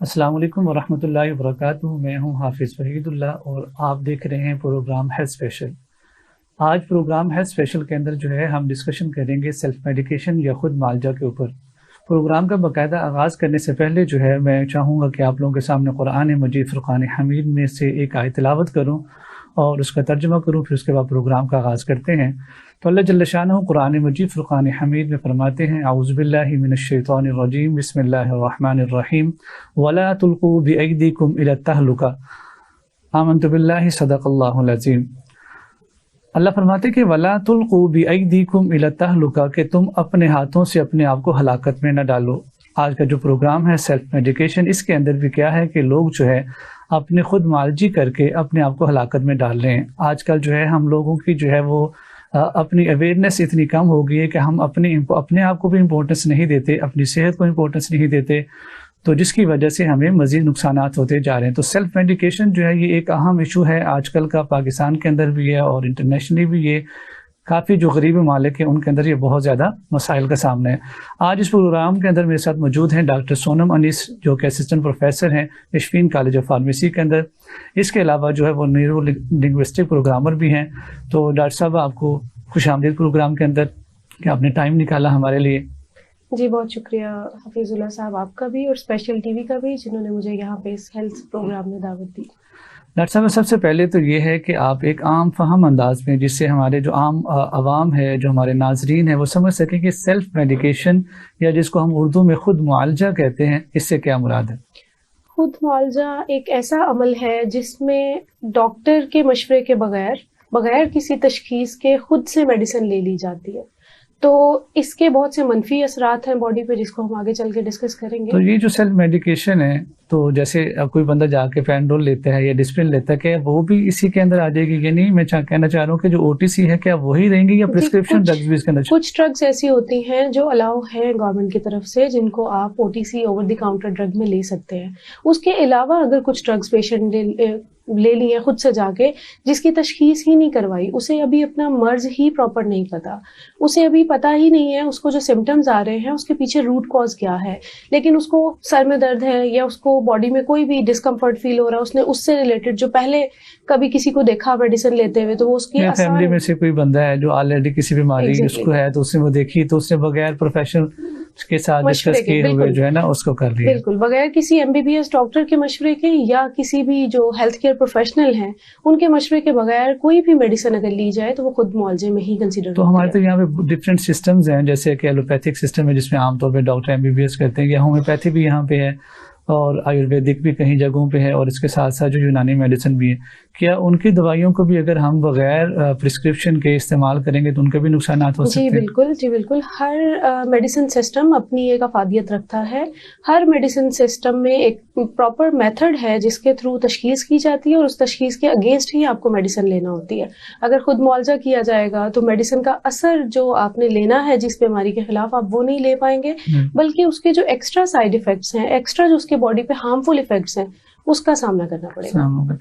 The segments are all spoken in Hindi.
अस्सलाम वालेकुम वरहमतुल्लाहि वबरकातुहू। मैं हूं हाफिज़ वहीदुल्लाह और आप देख रहे हैं प्रोग्राम हेल्थ स्पेशल। आज प्रोग्राम हेल्थ स्पेशल के अंदर जो है हम डिस्कशन करेंगे सेल्फ मेडिकेशन या खुद मुआलजा के ऊपर। प्रोग्राम का बाकायदा आगाज़ करने से पहले जो है मैं चाहूँगा कि आप लोगों के सामने कुरान मजीद फ़ुरक़ान हमीद में से एक आयत तिलावत करूँ और उसका तर्जुमा करूँ, फिर उसके बाद प्रोग्राम का आगाज़ करते हैं। तो अल्लाह जल्ल शानहू कुरान मजीद फ़ुरक़ान हमीद में फरमाते हैं, औज़ु बिल्लाहि मिनश्शैतानिर रजीम, बिस्मिल्लाहिर रहमानिर रहीम, वला तुल्क़ू बिअयदीकुम इला तहलुका, आमनतु बिल्लाहि सदक़ल्लाहुल अज़ीम। अल्लाह फरमाते कि वला तुल्क़ू बिअयदीकुम इला तहलुका, कि तुम अपने हाथों से अपने आप को हलाकत में न डालो। आज का जो प्रोग्राम है सेल्फ मेडिकेशन, इसके अंदर भी क्या है कि लोग जो है अपने खुद मालजी करके अपने आप को हलाकत में डाल रहे हैं। आजकल जो है हम लोगों की जो है वो अपनी अवेयरनेस इतनी कम हो गई है कि हम अपने आप को भी इम्पोर्टेंस नहीं देते, अपनी सेहत को इम्पोर्टेंस नहीं देते, तो जिसकी वजह से हमें मज़ीद नुकसानात होते जा रहे हैं। तो सेल्फ मेडिकेशन जो है ये एक अहम इशू है आजकल का, पाकिस्तान के अंदर भी है और इंटरनेशनली भी ये काफ़ी जो गरीब ममालिक हैं उनके अंदर ये बहुत ज़्यादा मसाइल का सामना है। आज इस प्रोग्राम के अंदर मेरे साथ मौजूद हैं डॉक्टर सोनम अनीस, जो कि असिस्टेंट प्रोफेसर हैं इशफीन कॉलेज ऑफ फार्मेसी के अंदर। इसके अलावा जो है वो न्यूरो लिंग्विस्टिक प्रोग्रामर भी हैं। तो डॉक्टर साहब, आपको खुशामदीद प्रोग्राम के अंदर, कि आपने टाइम निकाला हमारे लिए। जी, बहुत शुक्रिया हफीजुल्लाह साहब, आपका भी और स्पेशल टीवी का भी, जिन्होंने मुझे यहाँ पे इस हेल्थ प्रोग्राम में दावत दी। डॉक्टर साहब, सबसे पहले तो ये है कि आप एक आम फहम अंदाज में, जिससे हमारे जो आम आवाम है, जो हमारे नाजरीन है, वो समझ सकें कि सेल्फ मेडिकेशन या जिसको हम उर्दू में खुद मुआलजा कहते हैं, इससे क्या मुराद है। खुद मुआलजा एक ऐसा अमल है जिसमें डॉक्टर के मशवरे के बगैर किसी तशखीस के खुद से मेडिसिन ले ली जाती है। तो इसके बहुत से मनफी असरात हैं बॉडी पे, जिसको हम आगे चल के डिस्कस करेंगे। तो ये जो सेल्फ मेडिकेशन है, तो जैसे अब कोई बंदा जाके पैराडोल लेता है या डिस्प्रिन लेता है, क्या वो भी इसी के अंदर आ जाएगी? ये नहीं, मैं कहना चाह रहा हूँ कि जो ओटीसी है क्या वही रहेंगी या प्रिस्क्रिप्शन ड्रग्स भी इसके अंदर? कुछ ड्रग्स ऐसी होती हैं जो अलाउ हैं गवर्नमेंट की तरफ से, जिनको आप OTC over the counter drug में ले सकते हैं। उसके अलावा अगर कुछ ड्रग्स पेशेंट ले लिए खुद से जाके, जिसकी तशखीस ही नहीं करवाई, उसे अभी अपना मर्ज ही प्रॉपर नहीं पता, उसे अभी पता ही नहीं है उसको जो सिम्टम्स आ रहे हैं उसके पीछे रूट कॉज क्या है, लेकिन उसको सर में दर्द है या उसको बॉडी में कोई भी डिस्कम्फर्ट फील हो रहा है, उसने उससे रिलेटेड जो पहले कभी किसी को देखा मेडिसिन लेते हुए, तो वो उसकी फैमिली में से कोई बंदा है जो ऑलरेडी किसी बीमारी उसको है, तो उसने वो देखी, तो उसने बगैर प्रोफेशनल के साथ डिस्कस किए हुए जो है ना उसको कर लिया। बिल्कुल, बगैर किसी एमबीबीएस डॉक्टर के मशवरे के या किसी भी जो हेल्थ केयर प्रोफेशनल हैं उनके मशवरे के बगैर कोई भी मेडिसिन अगर ली जाए तो वो खुद मुआलजे में ही कंसीडर। तो हमारे तो यहाँ पे डिफरेंट सिस्टम्स हैं, जैसे कि एलोपैथिक सिस्टम है जिसमें आमतौर पे डॉक्टर एमबीबीएस करते हैं, या होम्योपैथी भी यहाँ पे है और आयुर्वेदिक भी कहीं जगहों पे है, और इसके साथ साथ जो यूनानी मेडिसिन भी है। क्या उनकी दवाइयों को भी अगर हम बगैर प्रिस्क्रिप्शन के इस्तेमाल करेंगे तो उनके भी नुकसान हो सकते हैं? जी बिल्कुल। हर मेडिसिन सिस्टम अपनी एक अफादियत रखता है। हर मेडिसिन सिस्टम में एक प्रॉपर मेथड है जिसके थ्रू तशखीस की जाती है और उस तशखीस के अगेंस्ट ही आपको मेडिसिन लेना होती है। अगर खुद मुआलजा किया जाएगा तो मेडिसिन का असर जो आपने लेना है जिस बीमारी के खिलाफ, आप वो नहीं ले पाएंगे, बल्कि उसके जो एक्स्ट्रा साइड इफेक्ट्स हैं, एक्स्ट्रा जो उसके बॉडी पे हार्मफुल इफेक्ट्स हैं, उसका सामना करना पड़ेगा।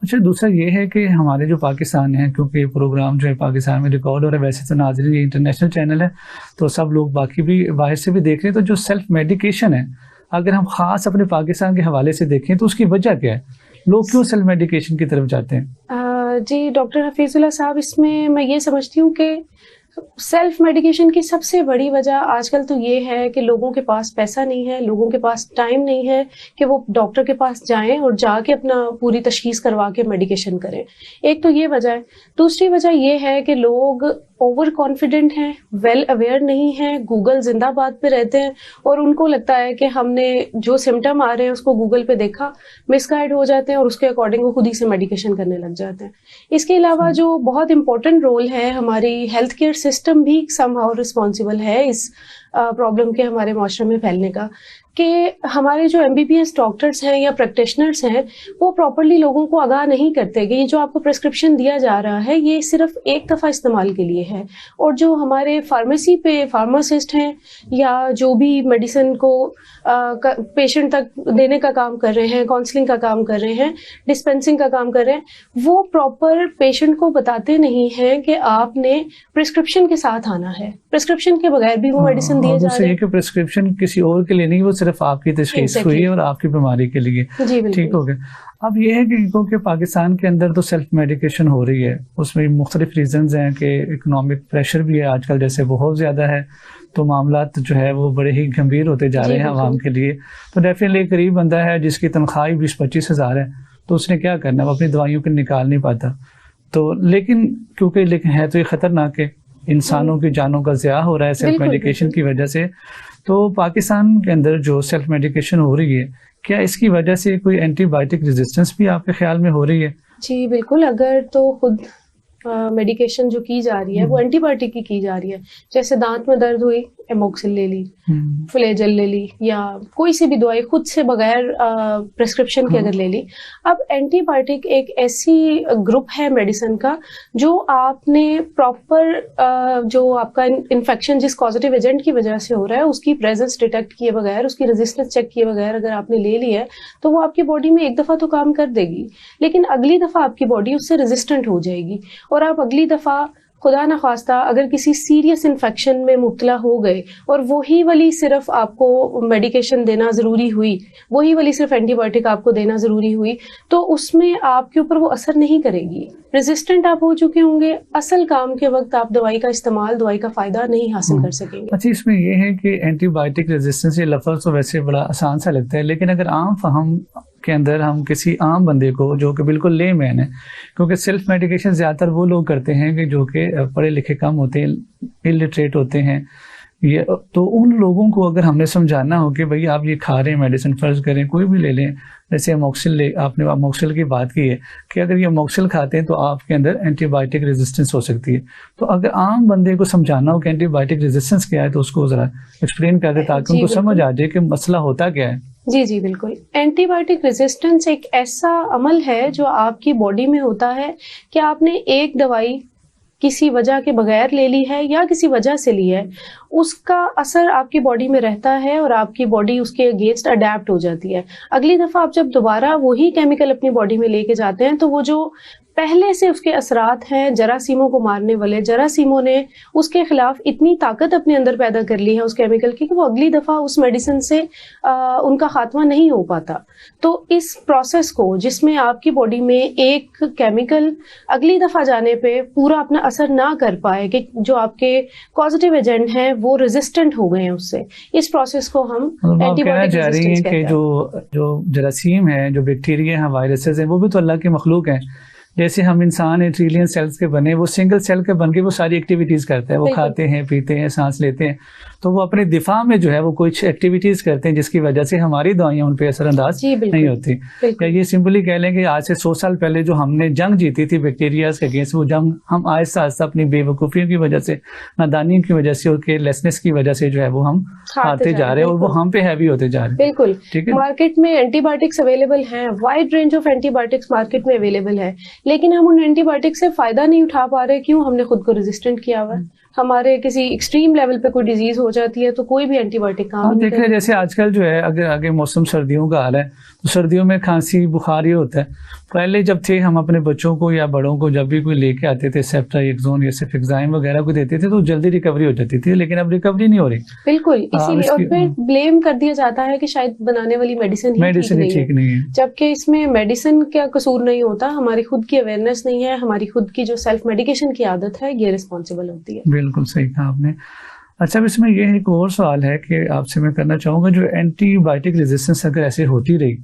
अच्छा, दूसरा ये है कि हमारे जो पाकिस्तान है, क्योंकि प्रोग्राम जो है पाकिस्तान में रिकॉर्ड हो रहा है, वैसे तो नाज़रीन ये इंटरनेशनल चैनल है तो सब लोग बाकी भी बाहर से भी देख रहे हैं, तो जो सेल्फ मेडिकेशन है अगर हम ख़ास अपने पाकिस्तान के हवाले से देखें तो उसकी वजह क्या है? लोग क्यों सेल्फ मेडिकेशन की तरफ जाते हैं? जी डॉक्टर हफीजुल्लाह साहब, इसमें मैं ये समझती हूँ कि सेल्फ मेडिकेशन की सबसे बड़ी वजह आजकल तो ये है कि लोगों के पास पैसा नहीं है, लोगों के पास टाइम नहीं है कि वो डॉक्टर के पास जाएं और जाके अपना पूरी तशखीस करवा के मेडिकेशन करें। एक तो ये वजह है। दूसरी वजह ये है कि लोग ओवर कॉन्फिडेंट हैं, वेल अवेयर नहीं हैं, गूगल जिंदाबाद पे रहते हैं और उनको लगता है कि हमने जो सिम्टम आ रहे हैं उसको गूगल पे देखा, मिसगाइड हो जाते हैं और उसके अकॉर्डिंग वो खुद ही से मेडिकेशन करने लग जाते हैं। इसके अलावा जो बहुत इंपॉर्टेंट रोल है, हमारी हेल्थ केयर सिस्टम भी समहाउ रिस्पॉन्सिबल है इस प्रॉब्लम के हमारे माशरे में फैलने का, कि हमारे जो एमबीबीएस डॉक्टर्स हैं या प्रैक्टिशनर्स हैं वो प्रॉपरली लोगों को आगाह नहीं करते कि ये जो आपको प्रिस्क्रिप्शन दिया जा रहा है ये सिर्फ एक दफ़ा इस्तेमाल के लिए है। और जो हमारे फार्मेसी पे फार्मासिस्ट हैं या जो भी मेडिसिन को पेशेंट तक देने का काम कर रहे हैं, काउंसलिंग का काम कर रहे हैं, डिस्पेंसिंग का काम कर रहे हैं, वो प्रॉपर पेशेंट को बताते नहीं हैं कि आपने प्रिस्क्रिप्शन के साथ आना है। प्रिस्क्रिप्शन के बगैर भी वो मेडिसिन दिए जा रहे हैं। प्रिस्क्रिप्शन किसी और के लिए नहीं, वो सिर्फ आपकी तशखीस हुई है और आपकी बीमारी के लिए, ठीक हो गया। अब ये है कि क्योंकि पाकिस्तान के अंदर तो सेल्फ मेडिकेशन हो रही है, उसमें मुख्तलिफ रीजंस हैं कि इकोनॉमिक प्रेशर भी है आजकल जैसे बहुत ज़्यादा है, तो मामला जो है वो बड़े ही गंभीर होते जा रहे हैं आवाम के लिए। तो डेफिनेटली एक गरीब बंदा है जिसकी तनख्वाह 20-25 हज़ार है, तो उसने क्या करना, वो अपनी दवाइयों को निकाल नहीं पाता। तो लेकिन है तो ये ख़तरनाक है, इंसानों की जानों का ज़िया हो रहा है सेल्फ मेडिकेशन की वजह से। तो पाकिस्तान के अंदर जो सेल्फ मेडिकेशन हो रही है, क्या इसकी वजह से कोई एंटीबायोटिक रेजिस्टेंस भी आपके ख्याल में हो रही है? जी बिल्कुल, अगर तो खुद मेडिकेशन जो की जा रही है वो एंटीबायोटिक की जा रही है, जैसे दांत में दर्द हुई एमोक्सिल ले ली, फ्लेजल ले ली, या कोई सी भी दवाई खुद से बगैर प्रिस्क्रिप्शन के अगर ले ली। अब एंटीबायोटिक एक ऐसी ग्रुप है मेडिसिन का जो आपने प्रॉपर जो आपका इन्फेक्शन जिस पॉजिटिव एजेंट की वजह से हो रहा है उसकी प्रेजेंस डिटेक्ट किए बगैर, उसकी रेजिस्टेंस चेक किए बगैर अगर आपने ले ली है तो वो आपकी बॉडी में एक दफा तो काम कर देगी, लेकिन अगली दफा आपकी बॉडी उससे रेजिस्टेंट हो जाएगी और आप अगली दफा खुदा न खास्ता अगर किसी सीरियस इन्फेक्शन में मुब्तला हो गए और वही वाली सिर्फ आपको मेडिकेशन देना ज़रूरी हुई, वही वाली सिर्फ एंटीबायोटिक आपको देना ज़रूरी हुई, तो उसमें आपके ऊपर वो असर नहीं करेगी। रेजिस्टेंट आप हो चुके होंगे, असल काम के वक्त आप दवाई का इस्तेमाल, दवाई का फ़ायदा नहीं हासिल कर सकेंगे। अच्छा, इसमें ये है कि एंटीबायोटिक रेजिस्टेंस ये लफ्ज़ तो वैसे बड़ा आसान सा लगता है, लेकिन अगर आम फहम के अंदर हम किसी आम बंदे को जो कि बिल्कुल लेमैन है, क्योंकि सेल्फ मेडिकेशन ज़्यादातर वो लोग करते हैं कि जो कि पढ़े लिखे कम होते हैं, इलिटरेट होते हैं, ये तो उन लोगों को अगर हमने समझाना हो कि भाई आप ये खा रहे हैं मेडिसिन, फ़र्ज़ करें कोई भी ले लें, जैसे आपने अमोक्सिल की बात की है कि अगर ये अमोक्सिल खाते हैं तो आपके अंदर एंटीबायोटिक रेजिस्टेंस हो सकती है। तो अगर आम बंदे को समझाना हो कि एंटीबायोटिक रेजिस्टेंस क्या है तो उसको ज़रा एक्सप्लेन कर दे ताकि उनको समझ आ जाए कि मसला होता क्या है। जी बिल्कुल, एंटीबायोटिक रेजिस्टेंस एक ऐसा अमल है जो आपकी बॉडी में होता है कि आपने एक दवाई किसी वजह के बगैर ले ली है या किसी वजह से ली है, उसका असर आपकी बॉडी में रहता है और आपकी बॉडी उसके अगेंस्ट अडेप्ट हो जाती है। अगली दफ़ा आप जब दोबारा वही केमिकल अपनी बॉडी में लेके जाते हैं तो वो जो पहले से उसके असरात हैं जरासीमों को मारने वाले, जरासीमों ने उसके खिलाफ इतनी ताकत अपने अंदर पैदा कर ली है उस केमिकल की कि वो अगली दफ़ा उस मेडिसिन से उनका खात्मा नहीं हो पाता। तो इस प्रोसेस को जिसमें आपकी बॉडी में एक केमिकल अगली दफ़ा जाने पे पूरा अपना असर ना कर पाए कि जो आपके पॉजिटिव एजेंट हैं वो रेजिस्टेंट हो गए हैं उससे, इस प्रोसेस को हम एंटीबायोटिक रेजिस्टेंस कहते हैं। जो जरासीम है, जो बैक्टीरिया हैं, वायरसेस हैं, वो भी तो अल्लाह की मखलूक हैं। जैसे हम इंसान हैं ट्रिलियन सेल्स के बने, वो सिंगल सेल के बन के वो सारी एक्टिविटीज करते हैं, वो खाते हैं, पीते हैं, सांस लेते हैं, तो वो अपने दिफा में जो है वो कुछ एक्टिविटीज करते हैं जिसकी वजह से हमारी दवाइयां उन पे असरअंदाज नहीं होती। या ये सिंपली कह लें कि आज से 100 साल पहले जो हमने जंग जीती थी बैक्टीरिया के अगेंस्ट, वो जंग हम आहिस्ता आहिस्ता अपनी बेवकूफ़ियों की वजह से, नादानियों की वजह से और केयरलेसनेस की वजह से जो है वो हम आते जा रहे हैं और वो हम पे हैवी होते जा रहे हैं। बिल्कुल, ठीक है। मार्केट में एंटीबायोटिक्स अवेलेबल हैं, wide range of antibiotics market में अवेलेबल है, लेकिन हम उन एंटीबायोटिक से फायदा नहीं उठा पा रहे। क्यों? हमने खुद को रेजिस्टेंट किया हुआ है। हमारे किसी एक्सट्रीम लेवल पे कोई डिजीज हो जाती है तो कोई भी एंटीबायोटिक काम नहीं देख रहे हैं। जैसे आजकल जो है अगर आगे मौसम सर्दियों का हाल है तो सर्दियों में खांसी बुखार ये होता है। पहले जब थे हम अपने बच्चों को या बड़ों को जब भी कोई लेके आते थे सेप्टाएक्सोन या सिफिक्साइम वगैरह को देते थे तो जल्दी रिकवरी हो जाती थी, लेकिन अब रिकवरी नहीं हो रही। बिल्कुल, इसीलिए और फिर ब्लेम कर दिया जाता है कि शायद बनाने वाली मेडिसिन ही ठीक नहीं है, जबकि इसमें मेडिसिन का कसूर नहीं होता, हमारी खुद की अवेयरनेस नहीं है, हमारी खुद की जो सेल्फ मेडिकेशन की आदत है ये रिस्पॉन्सिबल होती है। बिल्कुल सही कहा आपने। अच्छा, अब इसमें ये एक और सवाल है कि आपसे मैं करना चाहूँगा, जो एंटीबायोटिक रेजिस्टेंस अगर ऐसे होती रही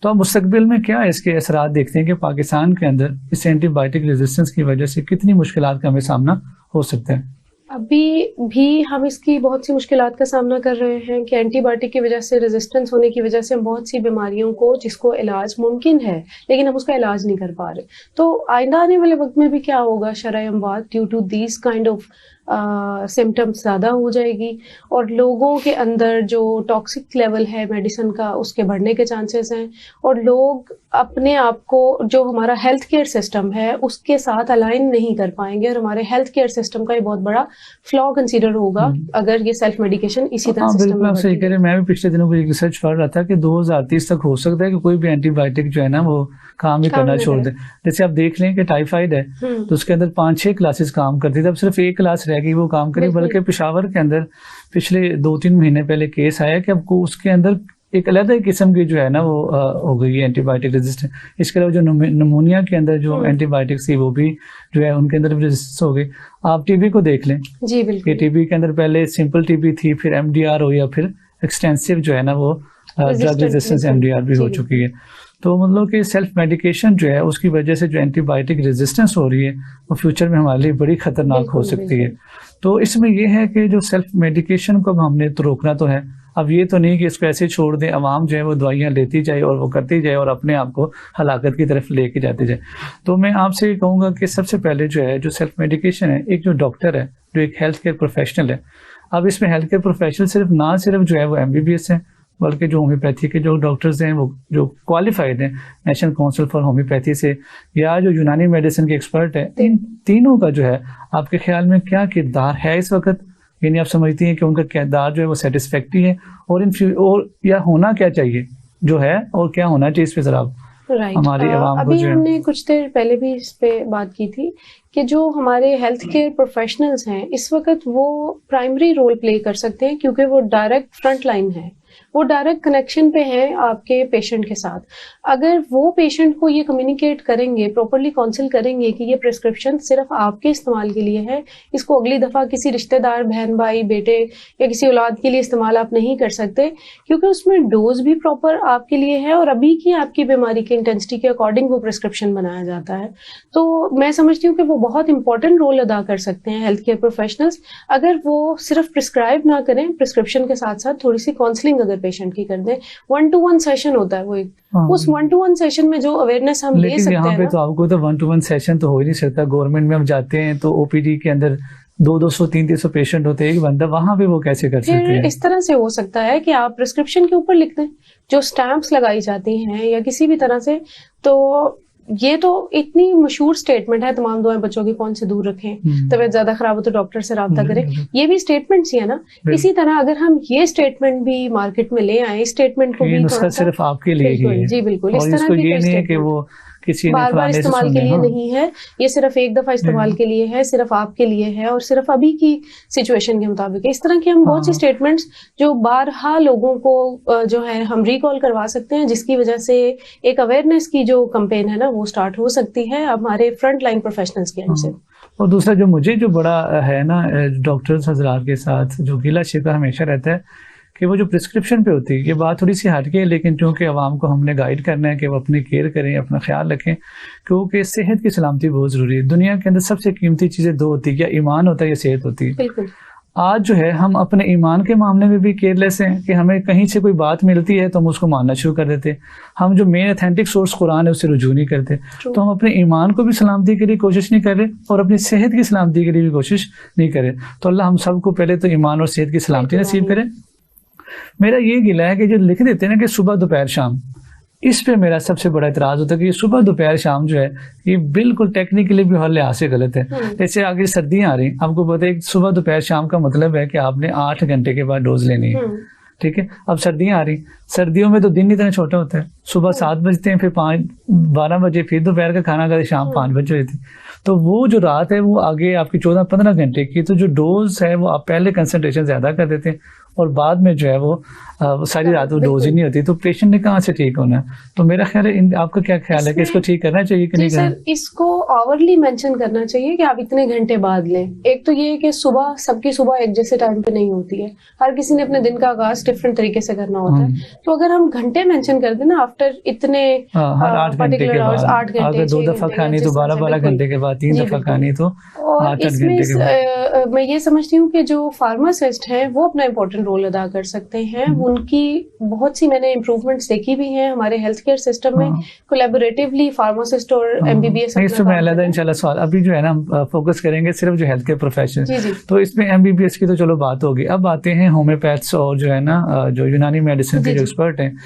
तो आप मुस्तकबिल में क्या इसके असरात देखते हैं कि पाकिस्तान के अंदर इस एंटीबायोटिक रेजिस्टेंस की वजह से कितनी मुश्किलात का हमें सामना हो सकता है? अभी भी हम इसकी बहुत सी मुश्किलात का सामना कर रहे हैं कि एंटीबायोटिक की वजह से, रेजिस्टेंस होने की वजह से हम बहुत सी बीमारियों को जिसको इलाज मुमकिन है लेकिन हम उसका इलाज नहीं कर पा रहे। तो आइंदा आने वाले वक्त में भी क्या होगा, शरह अमवात due to these kind of symptoms ज़्यादा हो जाएगी और लोगों के अंदर जो टॉक्सिक लेवल है मेडिसिन का उसके बढ़ने के चांसेस हैं और लोग अपने आप को जो हमारा हेल्थ केयर सिस्टम है उसके साथ अलाइन नहीं कर पाएंगे और हमारे हेल्थ केयर सिस्टम का ये बहुत बड़ा फ्लॉ कंसीडर होगा अगर ये सेल्फ मेडिकेशन इसी तरह सिस्टम में सही कह रहे हैं। मैं भी पिछले दिनों को एक रिसर्च पढ़ रहा था कि 2030 तक हो सकता है कि कोई भी एंटीबायोटिक जो है ना वो काम ही करना छोड़ दे। जैसे आप देख लें कि टाइफाइड है तो उसके अंदर 5-6 क्लासेस काम करती थी, अब सिर्फ एक क्लास रह जाएगी वो काम करे। बल्कि पेशावर के अंदर पिछले 2-3 महीने पहले केस आया कि आपको उसके अंदर एक अलग किस्म की जो है ना वो हो गई है एंटीबायोटिक रेजिस्टेंट। इसके अलावा जो नमूनिया के अंदर जो एंटीबायोटिक्स थी वो भी जो है उनके अंदर रेजिस्टेंस हो गई। आप टीबी को देख लें जी बिल्कुल, टीबी के अंदर पहले सिंपल टीबी थी, फिर एमडीआर हो या फिर एक्सटेंसिव जो है ना वो ड्रग रेजिस्टेंस एमडीआर भी हो चुकी है। तो मतलब कि सेल्फ मेडिकेशन जो है उसकी वजह से जो एंटीबायोटिक रेजिस्टेंस हो रही है वो फ्यूचर में हमारे लिए बड़ी खतरनाक हो सकती है। तो इसमें ये है कि जो सेल्फ मेडिकेशन को हमने तो रोकना तो है। अब ये तो नहीं कि इसको ऐसे छोड़ दें, अवाम जो है वो दवाइयाँ लेती जाए और वो करती जाए और अपने आप को हलाकत की तरफ लेके जाती जाए। तो मैं आपसे ये कहूँगा कि सबसे पहले जो है जो सेल्फ मेडिकेशन है, एक जो डॉक्टर है जो एक हेल्थ केयर प्रोफेशनल है, अब इसमें हेल्थ केयर प्रोफेशनल सिर्फ जो है वो MBBS है, बल्कि जो होम्योपैथी के जो डॉक्टर्स हैं वो जो क्वालिफाइड हैं नेशनल काउंसिल फॉर होम्योपैथी से, या जो यूनानी मेडिसिन के एक्सपर्ट है, इन तीनों का जो है आपके ख्याल में क्या किरदार है इस वक्त? यानी आप समझती हैं कि उनका किरदार जो है वो सेटिस्फैक्टरी है और या होना क्या चाहिए जो है और क्या होना चाहिए, इस पे जरा हमारी आवाम को अभी हमने कुछ देर पहले भी इस पे बात की थी कि जो हमारे हेल्थ केयर प्रोफेशनल्स हैं इस वक्त वो प्राइमरी रोल प्ले कर सकते हैं, क्योंकि वो डायरेक्ट फ्रंट लाइन है, वो डायरेक्ट कनेक्शन पे है आपके पेशेंट के साथ। अगर वो पेशेंट को ये कम्युनिकेट करेंगे, प्रॉपरली काउंसिल करेंगे कि ये प्रिस्क्रिप्शन सिर्फ आपके इस्तेमाल के लिए है, इसको अगली दफ़ा किसी रिश्तेदार, बहन भाई, बेटे या किसी औलाद के लिए इस्तेमाल आप नहीं कर सकते, क्योंकि उसमें डोज भी प्रॉपर आपके लिए है और अभी की आपकी बीमारी की इंटेंसिटी के अकॉर्डिंग वो प्रिस्क्रिप्शन बनाया जाता है। तो मैं समझती हूँ कि वो बहुत इंपॉर्टेंट रोल अदा कर सकते हैं हेल्थ केयर प्रोफेशनल्स, अगर वो सिर्फ प्रिस्क्राइब ना करें, प्रिस्क्रिप्शन के साथ साथ थोड़ी सी काउंसलिंग अगर पेशेंट की कर दें। 1-to-1 सेशन होता है वो एक, उस 1-to-1 सेशन में जो अवेयरनेस हम ले सकते हैं। यहाँ पे तो आपको तो 1-to-1 सेशन तो हो ही नहीं सकता। गवर्नमेंट में हम जाते हैं तो ओपीडी के अंदर 200, 300 पेशेंट होते हैं, एक बंदा, वहां पे वो कैसे कर सकते हैं? इस तरह से हो सकता है कि आप प्रिस्क्रिप्शन के ऊपर लिख दें, जो स्टैंप्स लगाई जाती हैं या किसी भी तरह से। तो ये तो इतनी मशहूर स्टेटमेंट है, तमाम दुआएं बच्चों की कौन से दूर रखें, तबीयत ज्यादा खराब हो तो डॉक्टर से राब्ता करें, ये भी स्टेटमेंट्स ही है ना। इसी तरह अगर हम ये स्टेटमेंट भी मार्केट में ले आए, इस स्टेटमेंट को भी सिर्फ आपके लिए ही है। जी बिल्कुल, इस तरह की ये नहीं है कि वो किसी बार बार इस्तेमाल के लिए नहीं है, ये सिर्फ एक दफा इस्तेमाल के लिए है, सिर्फ आपके लिए है और सिर्फ अभी की सिचुएशन के मुताबिक है। इस तरह की हम बहुत सी स्टेटमेंट्स जो बारहा लोगों को जो है हम रिकॉल करवा सकते हैं, जिसकी वजह से एक अवेयरनेस की जो कैंपेन है ना वो स्टार्ट हो सकती है हमारे फ्रंट लाइन प्रोफेशनल्स की एंड से। और दूसरा जो मुझे जो बड़ा है ना डॉक्टर्स हजरात के साथ जो गिला शिकवा हमेशा रहता है कि वो जो प्रिस्क्रिप्शन पे होती है, ये बात थोड़ी सी हटके है, लेकिन क्योंकि आवाम को हमने गाइड करना है कि वो अपनी केयर करें, अपना ख्याल रखें, क्योंकि सेहत की सलामती बहुत ज़रूरी है। दुनिया के अंदर सबसे कीमती चीज़ें दो होती है, या ईमान होता है या सेहत होती है। बिल्कुल। आज जो है हम अपने ईमान के मामले में भी केयरलेस हैं कि हमें कहीं से कोई बात मिलती है तो हम उसको मानना शुरू कर देते। हम जो मेन ऑथेंटिक सोर्स कुरान है उससे रुजू नहीं करते। तो हम अपने ईमान को भी सलामती के लिए कोशिश नहीं कर रहे और अपनी सेहत की सलामती के लिए भी कोशिश नहीं कर रहे। तो अल्लाह हम सबको पहले तो ईमान और सेहत की सलामती नसीब करे। मेरा ये गिला है कि जो लिख देते हैं ना कि सुबह दोपहर शाम, इस पे मेरा सबसे बड़ा इतराज होता है कि ये सुबह दोपहर शाम जो है ये बिल्कुल टेक्निकली भी हर लिहाज से गलत है। जैसे आगे सर्दियां आ रही, आपको पता है सुबह दोपहर शाम का मतलब है कि आपने 8 घंटे के बाद डोज लेनी है, ठीक है। अब सर्दियां आ रही, सर्दियों में तो दिन इतना छोटा होता है, सुबह 7 बजते हैं, फिर 12 बजे फिर दोपहर का खाना खाते, शाम 5 बजे हुई थी। तो वो जो रात है वो आगे आपकी 14-15 घंटे की, तो जो डोज है वो आप पहले कंसंट्रेशन ज्यादा कर देते हैं और बाद में जो है वो सारी रात वो डोज ही नहीं होती, तो पेशेंट ने कहाँ से ठीक होना है। तो मेरा ख्याल है, आपका क्या ख्याल है कि इसको ठीक करना चाहिए कि नहीं करना? इसको आवरली मेंशन करना चाहिए कि आप इतने घंटे बाद लें। एक तो ये कि सुबह सबकी सुबह एक जैसे टाइम पे नहीं होती है, हर किसी ने अपने दिन का आगाज डिफरेंट तरीके से करना होता है। तो अगर हम घंटे मेंशन कर दें ना, आफ्टर इतने 8 घंटे के बाद, 8 घंटे, अगर 2 दफा खानी तो 12 घंटे के बाद, 3 दफा खानी तो 8 घंटे के बाद। मैं ये समझती हूँ कि जो फार्मासिस्ट हैं वो अपना इम्पोर्टेंट रोल अदा कर सकते हैं। उनकी बहुत सी मैंने इम्प्रूवमेंट्स देखी भी हैं हमारे हेल्थ केयर सिस्टम में, कोलैबोरेटिवली फार्मासिस्ट और एमबीबीएस। इसमें अलग इंशाल्लाह सवाल, अभी जो है ना हम फोकस करेंगे सिर्फ जो हेल्थ केयर प्रोफेशन, तो इसमें एमबीबीएस की तो चलो बात होगी। अब आते हैं होम्योपैथ्स और जो है ना जो यूनानी मेडिसिन के जो एक्सपर्ट हैं,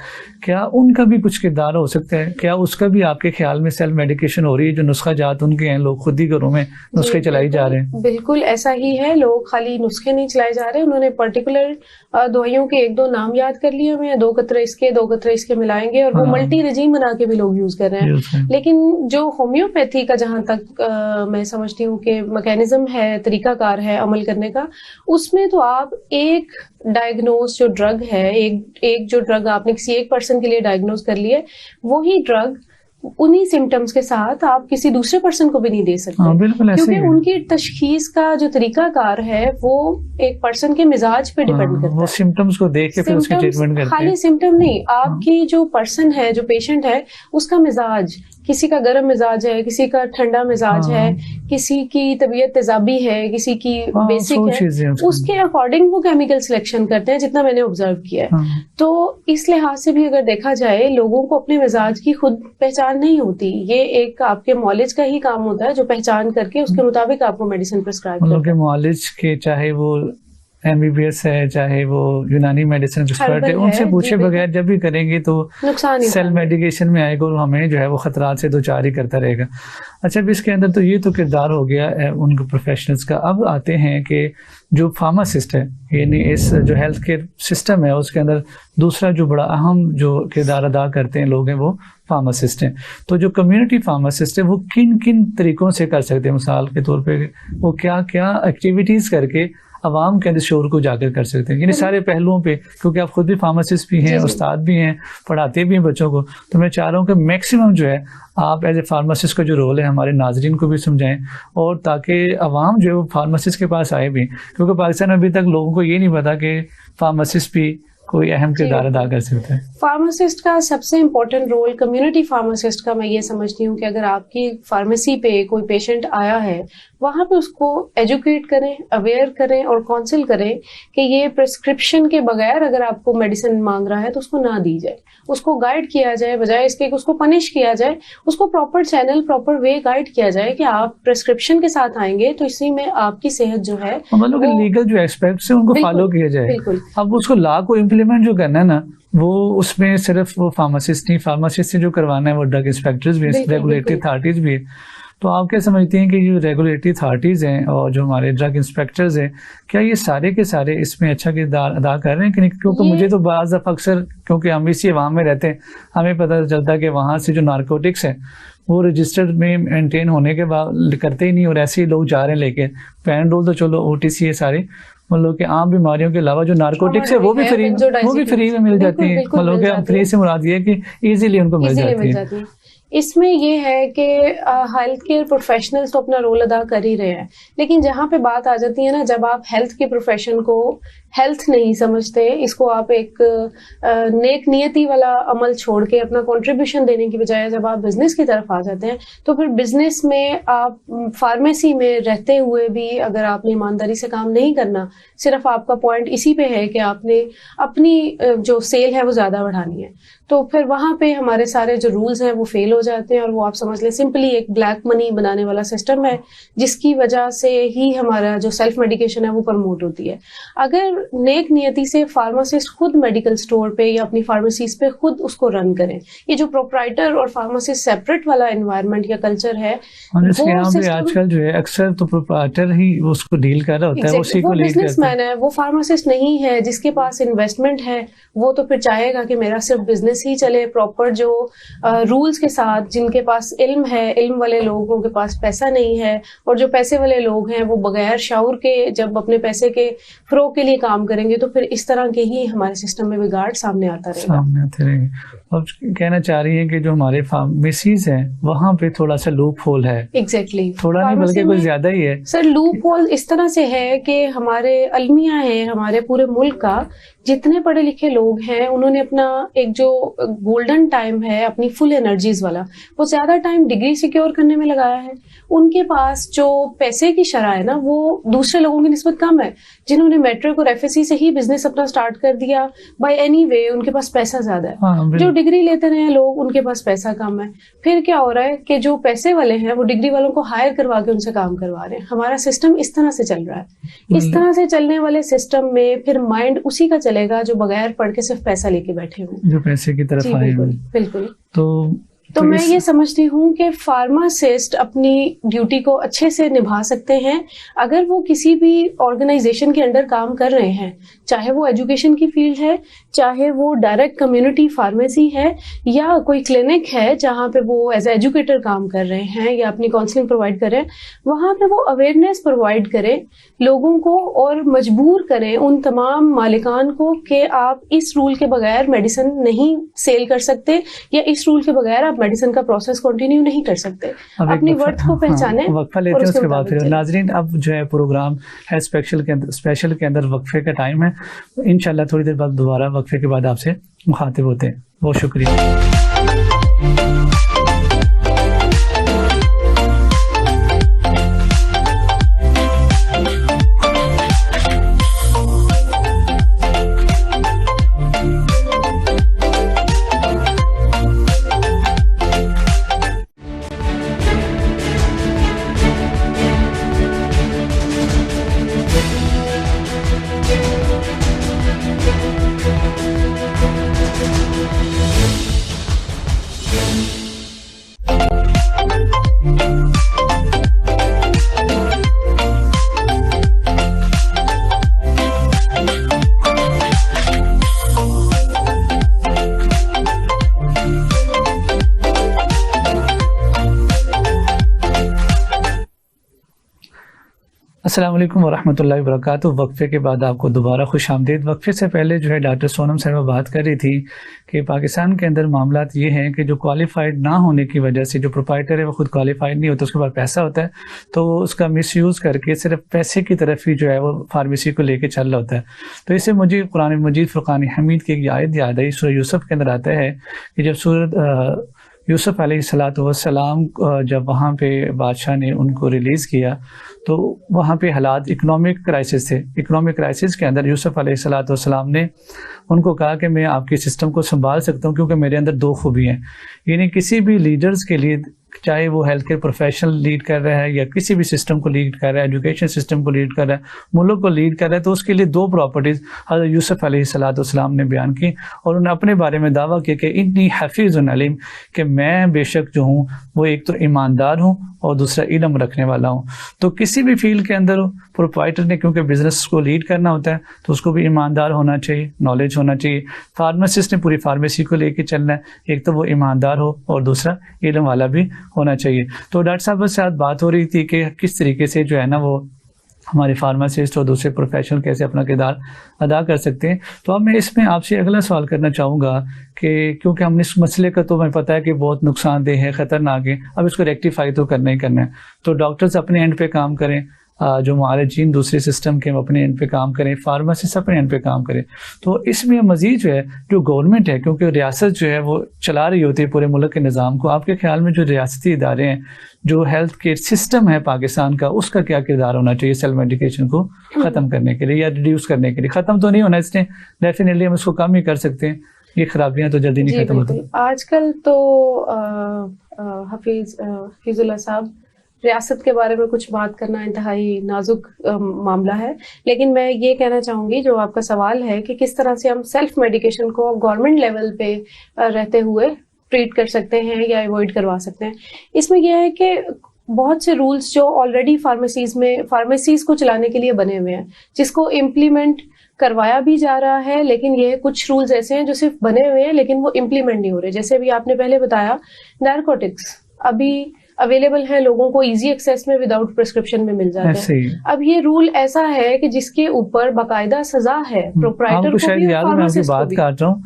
क्या उनका भी कुछ किरदार हो सकता है? क्या उसका भी आपके ख्याल में सेल्फ मेडिकेशन हो रही है? जो नुस्खा जात उनके हैं, लोग खुद ही घरों में नुस्खे चलाई जा रहे हैं। बिल्कुल ऐसा ही है, लोग खाली नुस्खे नहीं चलाए जा रहे, उन्होंने पर्टिकुलर दवाइयों के 1-2 नाम याद कर लिए हमें, 2 कतरे इसके मिलाएंगे और वो मल्टी रेजिम बना के भी लोग यूज कर रहे हैं। लेकिन जो होम्योपैथी का जहां तक मैं समझती हूँ कि मैकेनिज्म है, तरीकाकार है अमल करने का, उसमें तो आप एक डायग्नोज जो ड्रग है, एक जो ड्रग आपने किसी एक पर्सन के लिए डायग्नोज कर लिया, वही ड्रग उन्हीं सिम्टम्स के साथ आप किसी दूसरे पर्सन को भी नहीं दे सकते। क्योंकि उनकी तशखीस का जो तरीकाकार है वो एक पर्सन के मिजाज पे डिपेंड करता है। वो सिम्टम्स को देख के फिर उसकी ट्रीटमेंट करते हैं। खाली सिम्टम नहीं, आपकी जो पर्सन है, जो पेशेंट है, उसका मिजाज, किसी का गर्म मिजाज है, किसी का ठंडा मिजाज है, किसी की तबीयत तेजाबी है, किसी की बेसिक है, उसके अकॉर्डिंग वो केमिकल सिलेक्शन करते हैं, जितना मैंने ऑब्जर्व किया है। तो इस लिहाज से भी अगर देखा जाए, लोगों को अपने मिजाज की खुद पहचान नहीं होती, ये एक आपके मॉलेज का ही काम होता है जो पहचान करके उसके मुताबिक आपको मेडिसिन प्रिस्क्राइब करते हैं। मॉलेज के, चाहे वो MBBS है, चाहे वो यूनानी मेडिसिन एक्सपर्ट है, उनसे पूछे बगैर जब भी करेंगे तो सेल्फ मेडिकेशन में आएगा और हमें जो है वो खतरात से दो चार ही करता रहेगा। अच्छा, अब इसके अंदर तो ये तो किरदार हो गया उनके प्रोफेशनल्स का। अब आते हैं कि जो फार्मासिस्ट है, यानी इस जो हेल्थ केयर सिस्टम है उसके अंदर दूसरा जो बड़ा अहम जो किरदार अदा करते हैं लोग हैं, वो फार्मासिस्ट हैं। तो जो कम्युनिटी फार्मासिस्ट है वो किन किन तरीकों से कर सकते हैं? मिसाल के तौर पे वो क्या क्या एक्टिविटीज करके अवाम के अंदर शोर को जाकर कर सकते हैं, यानी सारे पहलुओं पे, क्योंकि आप खुद भी फार्मासिस्ट भी हैं, उस्ताद भी हैं, पढ़ाते भी हैं बच्चों को, तो मैं चाह रहा हूँ कि मैक्सिमम जो है आप एज ए फार्मासिस्ट का जो रोल है हमारे नाजरीन को भी समझाएं, और ताकि अवाम जो है वो फार्मासिस्ट के पास आए भी, क्योंकि पाकिस्तान में अभी तक लोगों को ये नहीं पता कि फार्मासिस्ट भी कोई अहम किरदार अदा कर सकता है। फार्मासिस्ट का सबसे इम्पोर्टेंट रोल, कम्युनिटी फार्मासिस्ट का, मैं ये समझती हूँ कि अगर आपकी फार्मेसी पे कोई पेशेंट आया है, वहां पे उसको एजुकेट करें, अवेयर करें और काउंसिल करें कि ये प्रिस्क्रिप्शन के बगैर अगर आपको मेडिसिन मांग रहा है तो उसको ना दी जाए, उसको गाइड किया जाए, बजाय इसके कि उसको पनिश किया जाए, उसको proper channel, proper way guide किया जाए कि आप प्रिस्क्रिप्शन के साथ आएंगे तो इसी में आपकी सेहत जो है, मतलब लीगल जो एस्पेक्ट्स है उनको फॉलो किया जाए। बिल्कुल। अब उसको लॉ को इम्प्लीमेंट जो करना है ना, वो उसमें सिर्फ वो फार्मासिस्ट नहीं, फार्मासिस्ट से जो करवाना है वो ड्रग इंस्पेक्टर्स भी, रेगुलेटरी अथॉरिटीज भी है। तो आप क्या समझती हैं कि जो रेगुलेटरी अथॉरिटीज हैं और जो हमारे ड्रग इंस्पेक्टर्स हैं, क्या ये सारे के सारे इसमें अच्छा किरदार अदा कर रहे हैं कि नहीं? क्योंकि मुझे तो बाज़ अक्सर, क्योंकि हम इसी अवाम में रहते हैं, हमें पता चलता है कि वहाँ से जो नारकोटिक्स है वो रजिस्टर्ड में मेंटेन होने के बाद करते ही नहीं, और ऐसे ही लोग जा रहे हैं लेके। पैराडोल तो चलो OTC है सारे, मतलब कि आम बीमारियों के अलावा जो नार्कोटिक्स है वो भी फ्री में मिल जाती है। मतलब कि फ्री से मुराद ये है कि इजीली उनको मिल जाती है। इसमें ये है कि हेल्थ केयर प्रोफेशनल्स तो अपना रोल अदा कर ही रहे हैं, लेकिन जहाँ पे बात आ जाती है ना, जब आप हेल्थ के प्रोफेशन को हेल्थ नहीं समझते, इसको आप एक नेक नियति वाला अमल छोड़ के अपना कंट्रीब्यूशन देने की बजाय जब आप बिजनेस की तरफ आ जाते हैं, तो फिर बिजनेस में आप फार्मेसी में रहते हुए भी अगर आपने ईमानदारी से काम नहीं करना, सिर्फ आपका पॉइंट इसी पे है कि आपने अपनी जो सेल है वो ज्यादा बढ़ानी है, तो फिर वहां पे हमारे सारे जो रूल्स हैं वो फेल हो जाते हैं, और वो आप समझ लें सिंपली एक ब्लैक मनी बनाने वाला सिस्टम है, जिसकी वजह से ही हमारा जो सेल्फ मेडिकेशन है वो प्रमोट होती है। अगर नेक नियति से फार्मासिस्ट खुद मेडिकल स्टोर पे या अपनी फार्मेसीज पे खुद उसको रन करें, ये जो प्रोप्राइटर और फार्मासिस्ट सेपरेट वाला एनवायरनमेंट या कल्चर है, आजकल जो है अक्सर तो प्रोप्राइटर ही उसको डील कर रहा होता है, उसी को लीड करता है, वो फार्मासिस्ट नहीं है। जिसके पास इन्वेस्टमेंट है वो तो फिर चाहेगा कि मेरा सिर्फ बिजनेस ही चले, प्रॉपर जो रूल्स के साथ। जिनके पास इल्म है, इल्म वाले लोगों के पास पैसा नहीं है, और जो पैसे वाले लोग हैं वो बगैर शाउर के जब अपने पैसे के फ्रो के लिए काम करेंगे, तो फिर इस तरह के ही हमारे सिस्टम में बिगाड़ सामने आता रहेगा। अब कहना चाह रही है कि जो हमारे फार्मेसीज हैं वहां पे थोड़ा सा लूप होल है। एग्जैक्टली थोड़ा नहीं बल्कि कुछ ज्यादा ही है सर। लूप होल इस तरह से है कि हमारे अलमिया है, हमारे पूरे मुल्क का जितने पढ़े लिखे लोग हैं, उन्होंने अपना एक जो गोल्डन टाइम है अपनी फुल एनर्जीज वाला, वो ज्यादा टाइम डिग्री सिक्योर करने में लगाया है। उनके पास जो पैसे की शरह है ना, वो दूसरे लोगों की निस्बत कम है। जिन्होंने मैट्रिक और FSC से ही बिजनेस अपना स्टार्ट कर दिया, बाय एनी वे उनके पास पैसा ज्यादा है। जो डिग्री लेते रहे लोग, उनके पास पैसा कम है। फिर क्या हो रहा है कि जो पैसे वाले हैं वो डिग्री वालों को हायर करवा के उनसे काम करवा रहे हैं। हमारा सिस्टम इस तरह से चल रहा है। इस तरह से चलने वाले सिस्टम में फिर माइंड उसी का चलेगा जो बगैर पढ़ के सिर्फ पैसा लेके बैठे हुए, जो पैसे की तरफ आए हुए। बिल्कुल। तो मैं ये समझती हूँ कि फार्मासिस्ट अपनी ड्यूटी को अच्छे से निभा सकते हैं अगर वो किसी भी ऑर्गेनाइजेशन के अंडर काम कर रहे हैं, चाहे वो एजुकेशन की फील्ड है, चाहे वो डायरेक्ट कम्युनिटी फार्मेसी है, या कोई क्लिनिक है जहाँ पे वो एज एजुकेटर काम कर रहे हैं या अपनी काउंसलिंग प्रोवाइड कर रहे हैं। वहाँ पे वो अवेयरनेस प्रोवाइड करें लोगों को और मजबूर करें उन तमाम मालिकान को कि आप इस रूल के बगैर मेडिसिन नहीं सेल कर सकते या इस रूल के बगैर आप मेडिसिन का प्रोसेस कंटिन्यू नहीं कर सकते। अपनी वर्थ को पहचाने। वक्फा लेते हैं, उसके बाद फिर नाजरीन अब जो है प्रोग्राम है स्पेशल के अंदर वक्फे का टाइम है। इंशाल्लाह थोड़ी देर बाद दोबारा वक्फे के बाद आपसे मुखातिब होते हैं। बहुत शुक्रिया। अस्सलाम वालेकुम वरहमतुल्लाहि वबरकातुहू। वक्फे के बाद आपको दोबारा खुश आमदीद। वक्फे से पहले जो है डॉक्टर सोनम साहिबा बात कर रही थी कि पाकिस्तान के अंदर मामलात ये हैं कि जो क्वालिफाइड ना होने की वजह से जो प्रोप्राइटर है वो खुद क्वालिफाइड नहीं होता, उसके पास पैसा होता है तो उसका मिसयूज़ करके सिर्फ पैसे की तरफ ही जो है वो फार्मेसी को लेके चल रहा होता है। तो इससे मुझे कुरान मजीद फुरकान हमीद की एक आयत याद आई, सूरह यूसुफ के अंदर आता है कि जब सूरत यूसुफ अलैहिस्सलाम जब वहाँ पे बादशाह ने उनको रिलीज़ किया तो वहाँ पे हालात इकोनॉमिक क्राइसिस थे। इकोनॉमिक क्राइसिस के अंदर यूसुफ अलैहिस्सलाम ने उनको कहा कि मैं आपके सिस्टम को संभाल सकता हूँ क्योंकि मेरे अंदर दो खूबी हैं। यानी किसी भी लीडर्स के लिए, चाहे वो हेल्थ केयर प्रोफेशनल लीड कर रहा है या किसी भी सिस्टम को लीड कर रहा है, एजुकेशन सिस्टम को लीड कर रहा है, मुल्क को लीड कर रहा है, तो उसके लिए दो प्रॉपर्टीज़ हज़रत यूसुफ अलैहिस्सलाम ने बयान की और उन्होंने अपने बारे में दावा किया कि इन्नी हफीज़ुन अलीम, कि मैं बेशक जो हूँ वो एक तो ईमानदार हूँ और दूसरा इल्म रखने वाला हूँ। तो किसी भी फील्ड के अंदर प्रोप्राइटर ने क्योंकि बिजनेस को लीड करना होता है तो उसको भी ईमानदार होना चाहिए, नॉलेज होना चाहिए। फार्मासिस्ट ने पूरी फार्मेसी को लेके चलना है, एक तो वो ईमानदार हो और दूसरा इल्म वाला भी होना चाहिए। तो डॉक्टर साहब से आज बात हो रही थी कि किस तरीके से जो है ना वो हमारे फार्मासिस्ट और दूसरे प्रोफेशनल कैसे अपना किरदार अदा कर सकते हैं। तो अब मैं इसमें आपसे अगला सवाल करना चाहूँगा कि क्योंकि हमने इस मसले का तो मैं पता है कि बहुत नुकसानदेह है, ख़तरनाक है, अब इसको रेक्टिफाई तो करना ही करना है। तो डॉक्टर्स अपने एंड पे काम करें, जो मुआलजीन दूसरे सिस्टम के अपने एंड पे काम करें, फार्मासिस्ट अपने एंड पे काम करें। तो इसमें मज़ीद जो है जो गवर्नमेंट है, क्योंकि रियासत जो है वो चला रही होती है पूरे मुल्क के निज़ाम को, आपके ख्याल में जो रियासती इदारे हैं, जो हेल्थ केयर सिस्टम है पाकिस्तान का, उसका क्या किरदार होना चाहिए सेल्फ मेडिकेशन को ख़त्म करने के लिए या रिड्यूस करने के लिए? ख़त्म तो नहीं होना इसने, डेफिनेटली हम इसको कम ही कर सकते हैं, ये खराबियाँ तो जल्दी नहीं खत्म होती। आजकल तो हफीजुल्लाह साहब, रियासत के बारे में कुछ बात करना इंतहाई नाजुक मामला है, लेकिन मैं ये कहना चाहूँगी जो आपका सवाल है कि किस तरह से हम सेल्फ मेडिकेशन को गवर्नमेंट लेवल पे रहते हुए ट्रीट कर सकते हैं या अवॉइड करवा सकते हैं। इसमें यह है कि बहुत से रूल्स जो ऑलरेडी फार्मेसीज को चलाने के लिए बने हुए हैं, जिसको इम्प्लीमेंट करवाया भी जा रहा है, लेकिन ये कुछ रूल्स ऐसे हैं जो सिर्फ बने हुए हैं लेकिन वो इम्प्लीमेंट नहीं हो रहे। जैसे अभी आपने पहले बताया, नारकोटिक्स अभी अवेलेबल है लोगों को इजी एक्सेस में विदाउट प्रिस्क्रिप्शन में मिल जाते हैं। अब ये रूल ऐसा है कि जिसके ऊपर बाकायदा सजा है प्रोप्राइटर को भी और फार्मासिस्ट को भी। बात कर रहा हूँ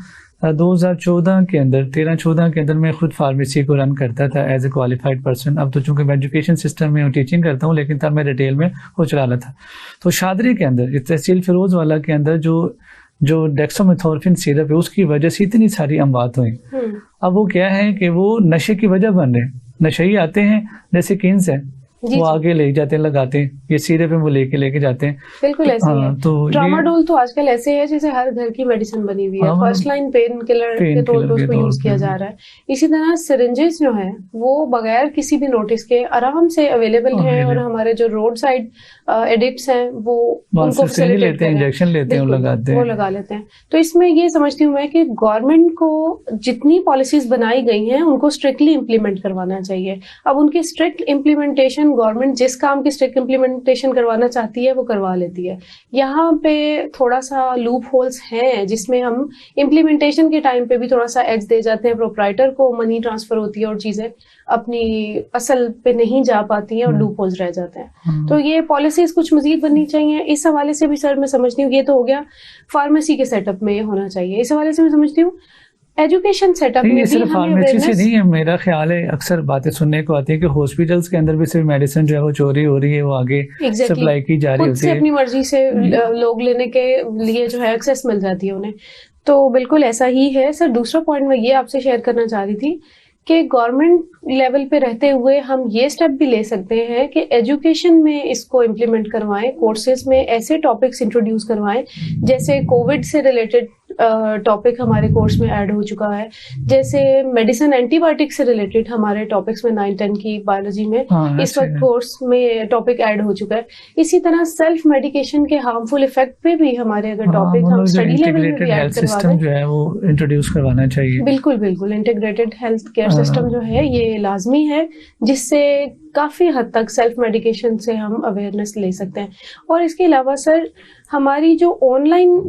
2014 के अंदर, 13-14 के अंदर मैं खुद फार्मेसी को रन करता था एज ए क्वालिफाइड पर्सन। अब तो चूंकि मैं एजुकेशन सिस्टम में टीचिंग करता हूँ, लेकिन तब मैं रिटेल में वो चला रहा था। तो शादरी के अंदर, तहसील फिरोज वाला के अंदर जो डेक्सोमेथोर्फिन सिरप है, उसकी वजह से इतनी सारी अमवात हुई। अब वो क्या है कि वो नशे की वजह बन रहे, नशे आते हैं जैसे किन्स है, वो आगे ले जाते हैं, लगाते हैं, ये सीरप में वो लेके जाते हैं। बिल्कुल ऐसे ही है। तो ट्रामाडोल तो आजकल ऐसे है जैसे हर घर की मेडिसिन बनी हुई है, फर्स्ट लाइन पेन किलर के तौर पर उसको यूज किया जा रहा है। इसी तरह सिरिंजेस जो है वो बगैर किसी भी नोटिस के आराम से अवेलेबल हैं और हमारे जो रोड साइड एडिक्ट्स हैं वो उनको फैसिलिटेट लेते हैं, इंजेक्शन लेते हैं, वो लगा लेते हैं। तो इसमें ये समझती हूँ मैं कि गवर्नमेंट को जितनी पॉलिसीज बनाई गई हैं उनको स्ट्रिक्टली इम्प्लीमेंट करवाना चाहिए। अब उनकी स्ट्रिक्ट इम्प्लीमेंटेशन, गवर्नमेंट जिस काम की स्ट्रिक्ट इम्प्लीमेंटेशन करवाना चाहती है वो करवा लेती है। यहाँ पे थोड़ा सा लूप होल्स हैं जिसमें हम इम्प्लीमेंटेशन के टाइम पे भी थोड़ा सा एज दे जाते हैं प्रोप्राइटर को, मनी ट्रांसफर होती है और चीजें अपनी असल पे नहीं जा पाती हैं और लूप होल्स रह जाते हैं। तो ये पॉलिसीज कुछ मजीद बननी चाहिए। इस हवाले से भी सर मैं समझती हूँ, ये तो हो गया फार्मेसी के सेटअप में होना चाहिए। इस हवाले से मैं समझती हूँ एजुकेशन सेटअप में भी सिर्फ फार्मेसी से नहीं है, मेरा ख्याल है अक्सर बातें सुनने को आती है कि हॉस्पिटल्स के अंदर भी सिर्फ मेडिसिन जो है वो चोरी हो रही है, वो आगे सप्लाई की जा रही होती है, अपनी मर्जी से लोग लेने के लिए जो है एक्सेस मिल जाती है उन्हें। तो बिल्कुल ऐसा ही है सर। दूसरा पॉइंट मैं ये आपसे शेयर करना चाह रही थी कि गवर्नमेंट लेवल पे रहते हुए हम ये स्टेप भी ले सकते हैं कि एजुकेशन में इसको इम्प्लीमेंट करवाएं, कोर्सेज में ऐसे टॉपिक्स इंट्रोड्यूस करवाएं जैसे कोविड से रिलेटेड टॉपिक हमारे कोर्स में ऐड हो चुका है, जैसे मेडिसिन एंटीबायोटिक से रिलेटेड हमारे टॉपिक्स में 9-10 की बायोलॉजी में इस वक्त कोर्स में टॉपिक ऐड हो चुका है। इसी तरह सेल्फ मेडिकेशन के हार्मफुल इफेक्ट पे भी हमारे अगर टॉपिक हम स्टडी लेवल में भी ऐड करवा दें, जो है वो इंट्रोड्यूस करवाना चाहिए। बिल्कुल बिल्कुल, इंटीग्रेटेड हेल्थ केयर सिस्टम जो है ये लाजमी है, जिससे काफी हद तक सेल्फ मेडिकेशन से हम अवेयरनेस ले सकते हैं। और इसके अलावा सर हमारी जो ऑनलाइन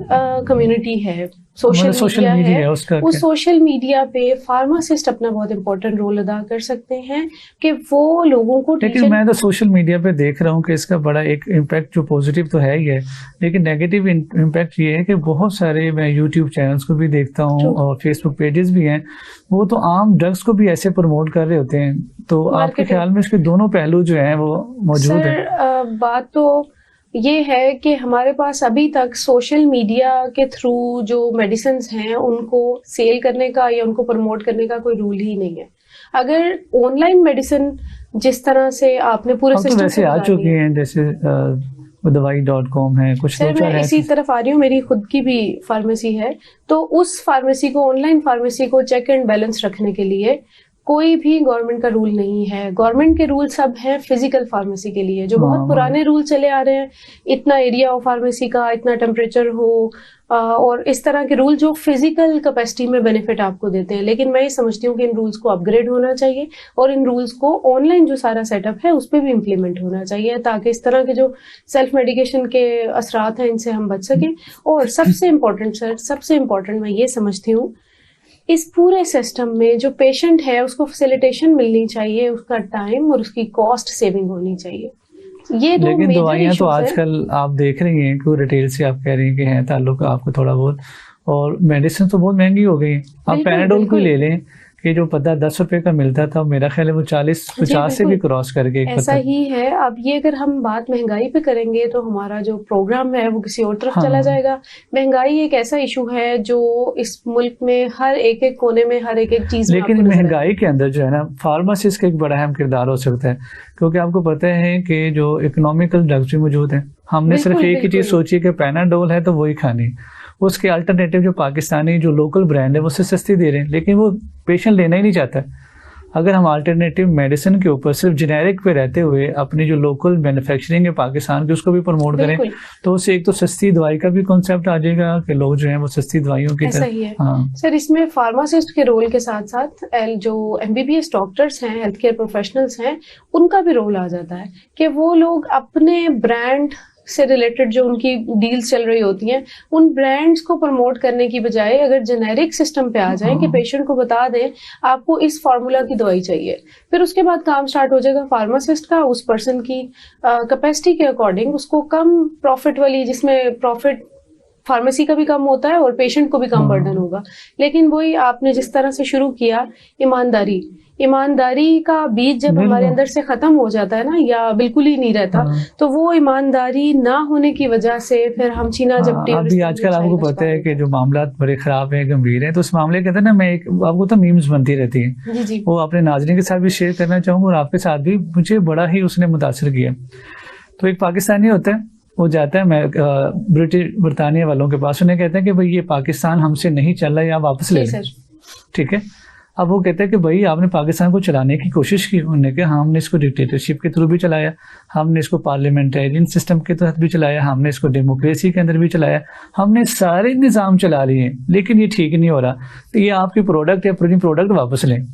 कम्युनिटी है, सोशल मीडिया है, उस सोशल मीडिया पे फार्मासिस्ट अपना बहुत इंपॉर्टेंट रोल अदा कर सकते हैं कि वो लोगों को। लेकिन मैं तो सोशल मीडिया पे देख रहा हूँ कि इसका बड़ा एक इम्पैक्ट जो पॉजिटिव तो है ही है, लेकिन नेगेटिव इम्पैक्ट ये है कि बहुत सारे, मैं यूट्यूब चैनल्स को भी देखता हूँ और फेसबुक पेजेस भी हैं, वो तो आम ड्रग्स को भी ऐसे प्रमोट कर रहे होते हैं। तो आपके ख्याल में इसके दोनों पहलू जो हैं वो मौजूद है? बात तो ये है कि हमारे पास अभी तक सोशल मीडिया के थ्रू जो मेडिसिन हैं उनको सेल करने का या उनको प्रमोट करने का कोई रूल ही नहीं है। अगर ऑनलाइन मेडिसिन जिस तरह से आपने पूरे सिस्टम से आ चुकी हैं, जैसे दवाई.com है, कुछ सर मैं इसी तरफ आ रही हूँ, मेरी खुद की भी फार्मेसी है, तो उस फार्मेसी को, ऑनलाइन फार्मेसी को चेक एंड बैलेंस रखने के लिए कोई भी गवर्नमेंट का रूल नहीं है। गवर्नमेंट के रूल सब हैं फिजिकल फार्मेसी के लिए, जो बहुत पुराने रूल चले आ रहे हैं, इतना एरिया हो फार्मेसी का, इतना टेम्परेचर हो, और इस तरह के रूल जो फिजिकल कैपेसिटी में बेनिफिट आपको देते हैं। लेकिन मैं ये समझती हूँ कि इन रूल्स को अपग्रेड होना चाहिए और इन रूल्स को ऑनलाइन जो सारा सेटअप है उस पर भी इम्प्लीमेंट होना चाहिए, ताकि इस तरह के जो सेल्फ मेडिकेशन के असरात हैं इनसे हम बच सकें। और सबसे इम्पोर्टेंट सर, सबसे इम्पोर्टेंट मैं ये समझती हूँ, इस पूरे सिस्टम में जो पेशेंट है उसको फैसिलिटेशन मिलनी चाहिए, उसका टाइम और उसकी कॉस्ट सेविंग होनी चाहिए। ये दो लेकिन दवाइयाँ तो आजकल आप देख रही हैं कि रिटेल से आप कह रही हैं कि है ताल्लुक आपको थोड़ा बहुत, और मेडिसिन तो बहुत महंगी हो गई। आप पैराडोल को ले लें कि जो पता 10 रुपए का मिलता था, मेरा ख्याल है वो 40-50 से भी क्रॉस करके ऐसा ही है। अब ये अगर हम बात महंगाई पे करेंगे तो हमारा जो प्रोग्राम है वो किसी और तरफ चला जाएगा। महंगाई एक ऐसा इशू है जो इस मुल्क में हर एक एक कोने में, हर एक एक चीज। लेकिन महंगाई के अंदर जो है ना, फार्मासिस्ट का एक बड़ा अहम किरदार हो सकता है, क्योंकि आपको पता है कि जो इकोनॉमिकल ड्रग्स भी मौजूद है। हमने सिर्फ एक ही चीज सोची है कि पैनाडोल है तो वही खानी, उसके अल्टरनेटिव जो पाकिस्तानी जो लोकल ब्रांड है वो उससे सस्ती दे रहे हैं, लेकिन वो पेशेंट लेना ही नहीं चाहता। अगर हम अल्टरनेटिव मेडिसिन के ऊपर सिर्फ जेनेरिक पे रहते हुए अपनी जो लोकल मैन्युफैक्चरिंग है पाकिस्तान की उसको भी प्रमोट करें, तो उससे एक तो सस्ती दवाई का भी कॉन्सेप्ट आ जाएगा कि लोग जो है वो सस्ती दवाइयों की तरफ। ही है। हाँ। सर इसमें फार्मासिस्ट के रोल के साथ साथ जो MBBS डॉक्टर्स हैं, हेल्थ केयर प्रोफेशनल्स हैं, उनका भी रोल आ जाता है कि वो लोग अपने ब्रांड से रिलेटेड जो उनकी डील्स चल रही होती हैं उन ब्रांड्स को प्रमोट करने की बजाय अगर जेनेरिक सिस्टम पे आ जाए कि पेशेंट को बता दें आपको इस फार्मूला की दवाई चाहिए, फिर उसके बाद काम स्टार्ट हो जाएगा फार्मासिस्ट का उस पर्सन की कैपेसिटी के अकॉर्डिंग उसको कम प्रॉफिट वाली, जिसमें प्रॉफिट फार्मेसी का भी कम होता है और पेशेंट को भी कम बर्डन होगा। लेकिन वही आपने जिस तरह से शुरू किया, ईमानदारी का बीज जब हमारे अंदर से खत्म हो जाता है ना, या बिल्कुल ही नहीं रहता, तो वो ईमानदारी ना होने की वजह से फिर हम छीना झपटी। अभी आजकल आपको पता है कि जो मामला बड़े खराब है, गंभीर है, तो उस मामले के अंदर ना मैं आपको तो मीम्स बनती रहती है, वो अपने नाज़रीन के साथ भी शेयर करना चाहूंगा और आपके साथ भी। मुझे बड़ा ही उसने मुतासर किया। तो एक पाकिस्तानी होता है, वो जाता है बरतानिया वालों के पास, उन्हें कहते हैं कि भाई ये पाकिस्तान हमसे नहीं चल रहा है, आप वापस ले लें। ठीक है, अब वो कहते हैं कि भाई आपने पाकिस्तान को चलाने की कोशिश की, उन्होंने कहा हमने इसको डिक्टेटरशिप के थ्रू भी चलाया, हमने इसको पार्लियामेंटेरियन सिस्टम के तहत भी चलाया, हमने इसको डेमोक्रेसी के अंदर भी चलाया, हमने सारे निज़ाम चला लिए, लेकिन ये ठीक नहीं हो रहा, तो ये आपकी प्रोडक्ट या अपनी प्रोडक्ट वापस लें।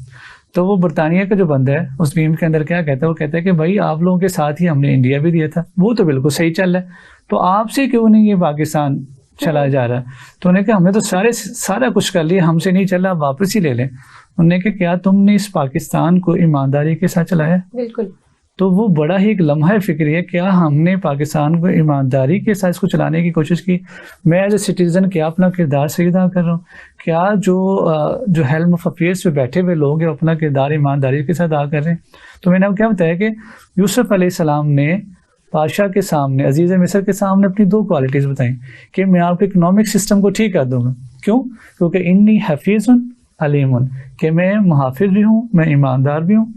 तो वो बरतानिया का जो बंदा है उस मीम के अंदर क्या कहता है, वो कहता है कि भाई आप लोगों के साथ ही हमने इंडिया भी दिया था, वो तो बिल्कुल सही चल रहा है, तो आपसे क्यों नहीं ये पाकिस्तान चला जा रहा। तो उन्होंने कहा हमने तो सारा कुछ कर लिया, हमसे नहीं चला, वापस ही ले लें। उन्होंने कहा क्या तुमने इस पाकिस्तान को ईमानदारी के साथ चलाया? बिल्कुल। तो वो बड़ा ही एक लम्हा फिक्र है, क्या हमने पाकिस्तान को ईमानदारी के साथ इसको चलाने की कोशिश की? मैं एज ए सिटीजन क्या अपना किरदार सही अदा कर रहा हूँ? क्या जो हेल्म ऑफ अफेयर्स पे बैठे हुए लोग हैं अपना किरदार ईमानदारी के साथ अदा कर रहे हैं? तो मैंने आपको क्या बताया कि यूसुफ अलैहिस्सलाम ने बादशाह के सामने, अजीज मिस्र के सामने अपनी 2 क्वालिटीज बताई कि मैं आपके इकोनॉमिक सिस्टम को ठीक कर दूंगा। क्यों? क्योंकि इन्नी हफीजुन अलीमुन, कि मैं मुहाफिज भी हूँ, मैं ईमानदार भी हूँ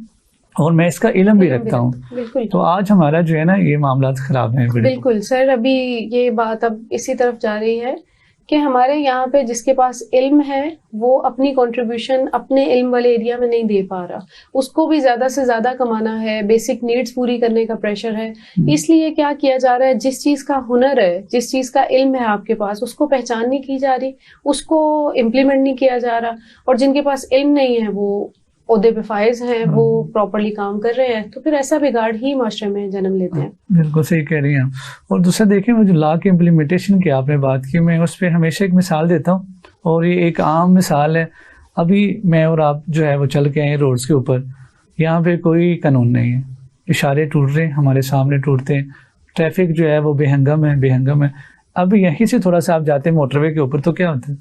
और मैं इसका इल्म भी रखता हूँ। तो आज हमारा जो है ना ये मामला खराब है। बिल्कुल सर, अभी ये बात अब इसी तरफ जा रही है कि हमारे यहाँ पे जिसके पास इल्म है वो अपनी कंट्रीब्यूशन अपने इल्म वाले एरिया में नहीं दे पा रहा, उसको भी ज्यादा से ज्यादा कमाना है, बेसिक नीड्स पूरी करने का प्रेशर है। इसलिए क्या किया जा रहा है, जिस चीज का हुनर है, जिस चीज का इल्म है आपके पास, उसको पहचान नहीं की जा रही, उसको इम्प्लीमेंट नहीं किया जा रहा, और जिनके पास इल्म नहीं है वो ओहदे पे फाइज हैं, वो प्रॉपरली काम कर रहे हैं, तो फिर ऐसा बिगाड़ ही माशरे में जन्म लेते हैं। बिल्कुल सही कह रही हैं। और दूसरा देखिए, वो जो लॉ की इम्प्लीमेंटेशन की आपने बात की, मैं उस पर हमेशा एक मिसाल देता हूँ और ये एक आम मिसाल है। अभी मैं और आप जो है वो चल के आए रोड्स के ऊपर, यहाँ पे कोई कानून नहीं है, इशारे टूट रहे हैं, हमारे सामने टूटते हैं, ट्रैफिक जो है वो बेहंगम है। अब यहीं से थोड़ा सा आप जाते हैं मोटरवे के ऊपर तो क्या होता है,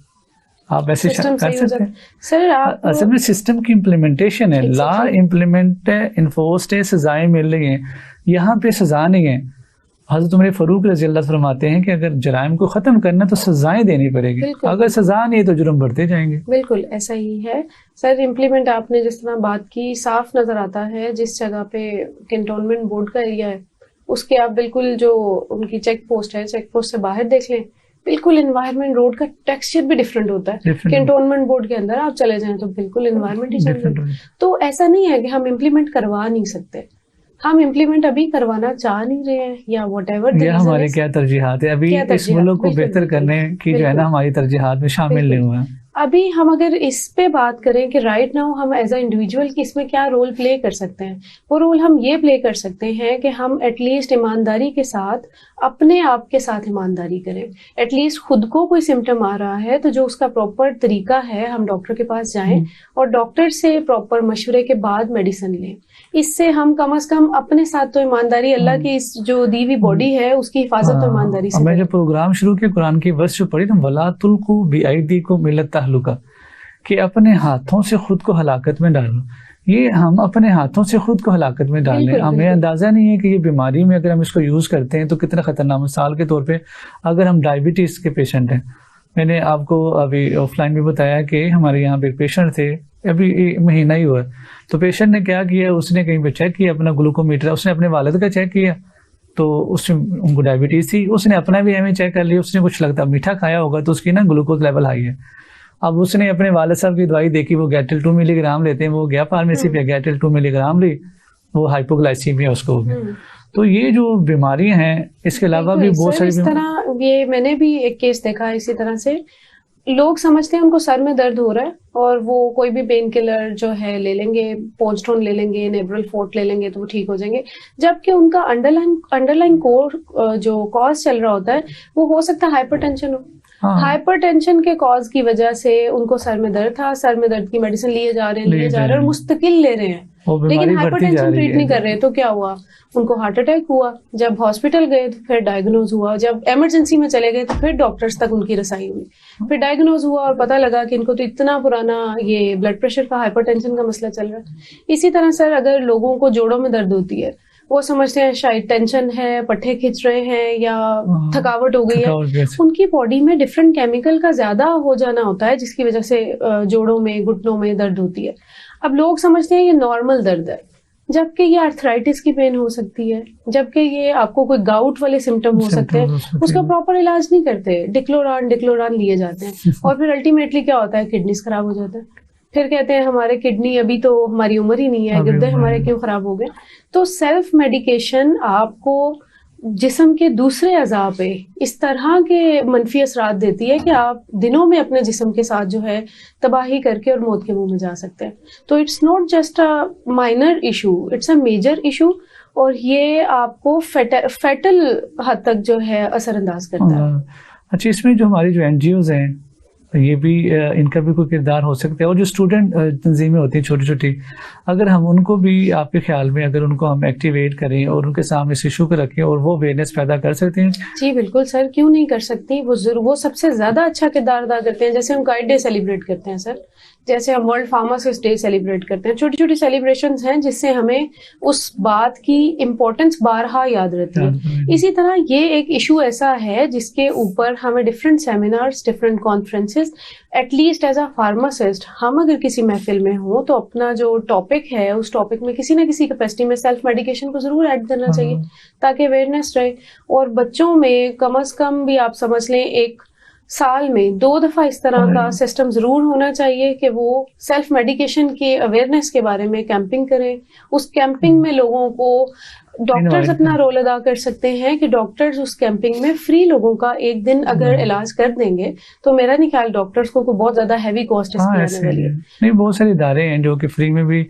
आप ऐसे कर सकते हैं सर। आप असल में सिस्टम की इम्प्लीमेंटेशन है, लॉ इम्प्लीमेंट है, इन्फोर्स्ड है, सजाएं मिल रही हैं, यहाँ पे सजा नहीं है। हज़रत उमर फारूक रज़ी अल्लाह फरमाते हैं कि अगर जराइम को खत्म करना तो सजाएं देनी पड़ेगी, अगर सजा नहीं है तो जुर्म बढ़ते जाएंगे। बिल्कुल ऐसा ही है सर। इम्प्लीमेंट आपने जिस तरह बात की, साफ नजर आता है जिस जगह पे कैंटोनमेंट बोर्ड का एरिया है उसके आप बिल्कुल जो उनकी चेक पोस्ट है, चेक पोस्ट से बाहर देख लें, बिल्कुल एनवायरनमेंट रोड का टेक्सचर भी डिफरेंट होता है। कैंटोनमेंट बोर्ड के अंदर आप चले जाएं तो बिल्कुल एनवायरनमेंट ही चेंज है। तो ऐसा नहीं है कि हम इम्प्लीमेंट करवा नहीं सकते, हम इम्प्लीमेंट अभी करवाना चाह नहीं रहे हैं या व्हाटएवर। ये हमारे क्या तरजीहात है अभी इस मुल्क को बेहतर करने की जो है ना हमारी तरजीहात में शामिल नहीं हुआ। अभी हम अगर इस पे बात करें कि राइट नाउ हम एज अ इंडिविजुअल कि इसमें क्या रोल प्ले कर सकते हैं, वो रोल हम ये प्ले कर सकते हैं कि हम एटलीस्ट ईमानदारी के साथ अपने आप के साथ ईमानदारी करें। एटलीस्ट खुद को कोई सिम्टम आ रहा है तो जो उसका प्रॉपर तरीका है, हम डॉक्टर के पास जाएं और डॉक्टर से प्रॉपर मशवरे के बाद मेडिसिन लें। इससे हम कम से कम अपने साथ तो ईमानदारी, अल्लाह की इस जो दी हुई बॉडी है उसकी हिफाजत तो ईमानदारी से। मैं जब प्रोग्राम शुरू किया कुरान की वर्स जो पढ़ी तो वला तुल्कू बिअयदीकुम इला तहलुका, कि अपने हाथों से खुद को हलाकत में डालो। ये हम अपने हाथों से खुद को हलाकत में डाल रहे हैं, हमें अंदाजा नहीं है कि ये बीमारी में अगर हम इसको यूज करते हैं तो कितना खतरनाक। मिसाल के तौर पे अगर हम डायबिटीज के पेशेंट हैं, मैंने आपको अभी ऑफलाइन भी बताया कि हमारे यहाँ पे पेशेंट थे, अभी महीना ही हुआ, तो पेशेंट ने क्या किया, उसने कहीं पे चेक किया अपना ग्लूकोमीटर, उसने अपने वालिद का चेक किया तो उसमें उनको डायबिटीज थी, उसने अपना भी एवं चेक कर लिया, उसने कुछ लगता मीठा खाया होगा तो उसकी ना ग्लूकोज लेवल हाई है। अब उसने अपने वालिद साहब की दवाई देखी, वो गैटल 2 मिलीग्राम लेते हैं, वो गया फार्मेसी पे गैटल 2 मिलीग्राम ली, वो हाइपोग्लाइसीमिया उसको हो गया। तो ये जो बीमारियां हैं, इसके अलावा भी बहुत सारी इस तरह ये मैंने भी एक केस देखा है इसी तरह से। लोग समझते हैं उनको सर में दर्द हो रहा है और वो कोई भी पेन किलर जो है ले लेंगे, पोस्टोन ले लेंगे, नेब्रल फोर्ट ले लेंगे तो वो ठीक हो जाएंगे, जबकि उनका अंडरलाइन कोर जो कॉज चल रहा होता है वो हो सकता है हाइपरटेंशन हो। हाइपरटेंशन के कॉज की वजह से उनको सर में दर्द था, सर में दर्द की मेडिसिन लिए जा रहे हैं और मुस्तकिल ले रहे हैं, लेकिन हाइपरटेंशन ट्रीट नहीं कर रहे। तो क्या हुआ, उनको हार्ट अटैक हुआ, जब हॉस्पिटल गए तो फिर डायग्नोज हुआ, जब इमरजेंसी में चले गए तो फिर डॉक्टर्स तक उनकी रसाई हुई, फिर डायग्नोज हुआ और पता लगा कि इनको तो इतना पुराना ये ब्लड प्रेशर का, हाइपरटेंशन का मसला चल रहा है। इसी तरह सर अगर लोगों को जोड़ों में दर्द होती है, वो समझते हैं शायद टेंशन है, पट्टे खींच रहे हैं या थकावट हो गई है, उनकी बॉडी में डिफरेंट केमिकल का ज्यादा हो जाना होता है जिसकी वजह से जोड़ों में, घुटनों में दर्द होती है। अब लोग समझते हैं ये नॉर्मल दर्द है, जबकि ये आर्थराइटिस की पेन हो सकती है, जबकि ये आपको कोई गाउट वाले सिम्टम हो सकते हैं, उसका प्रॉपर इलाज नहीं करते, डिक्लोरान लिए जाते हैं और फिर अल्टीमेटली क्या होता है, किडनीज खराब हो जाता है। फिर कहते हैं हमारे किडनी, अभी तो हमारी उम्र ही नहीं है, गुर्दे हमारे क्यों खराब हो गए। तो सेल्फ मेडिकेशन आपको जिस्म के दूसरे अज़ा पे इस तरह के मनफी असरात देती है कि आप दिनों में अपने जिस्म के साथ जो है तबाही करके और मौत के मुंह में जा सकते हैं। तो it's not just a minor issue, it's a major issue, और ये आपको फैटल हद तक जो है असरअंदाज करता है। अच्छा, इसमें जो हमारी जो एनजीओज हैं, ये भी इनका भी कोई किरदार हो सकता है, और जो स्टूडेंट तंजीमें होती हैं छोटी छोटी, अगर हम उनको भी आपके ख्याल में अगर उनको हम एक्टिवेट करें और उनके सामने इस इशू को रखें और वो अवेयरनेस पैदा कर सकते हैं? जी बिल्कुल सर, क्यों नहीं कर सकती। वो सबसे ज्यादा अच्छा किरदार अदा करते हैं। जैसे हम गाइड डे सेलिब्रेट करते हैं सर, जैसे हम वर्ल्ड फार्मासिस्ट डे सेलिब्रेट करते हैं, छोटी छोटी सेलिब्रेशंस हैं जिससे हमें उस बात की इम्पोर्टेंस बारहा याद रहती है। इसी तरह ये एक इशू ऐसा है जिसके ऊपर हमें different seminars, different conferences, at least as a pharmacist हम अगर किसी महफिल में हो तो अपना जो टॉपिक है उस टॉपिक में किसी ना किसी कैपेसिटी में सेल्फ मेडिकेशन को जरूर ऐड करना चाहिए ताकि अवेयरनेस रहे। और बच्चों में कम से कम भी आप समझ लें एक साल में 2 दफा इस तरह का सिस्टम जरूर होना चाहिए कि वो सेल्फ मेडिकेशन के अवेयरनेस के बारे में कैंपिंग करें। उस कैंपिंग में लोगों को डॉक्टर्स अपना रोल अदा कर सकते हैं कि डॉक्टर्स उस कैंपिंग में फ्री लोगों का एक दिन अगर इलाज कर देंगे तो मेरा नहीं ख्याल डॉक्टर्स को बहुत ज्यादा हैवी कॉस्ट इसकी आने वाली है। नहीं, बहुत सारे इदारे हैं जो कि फ्री में भी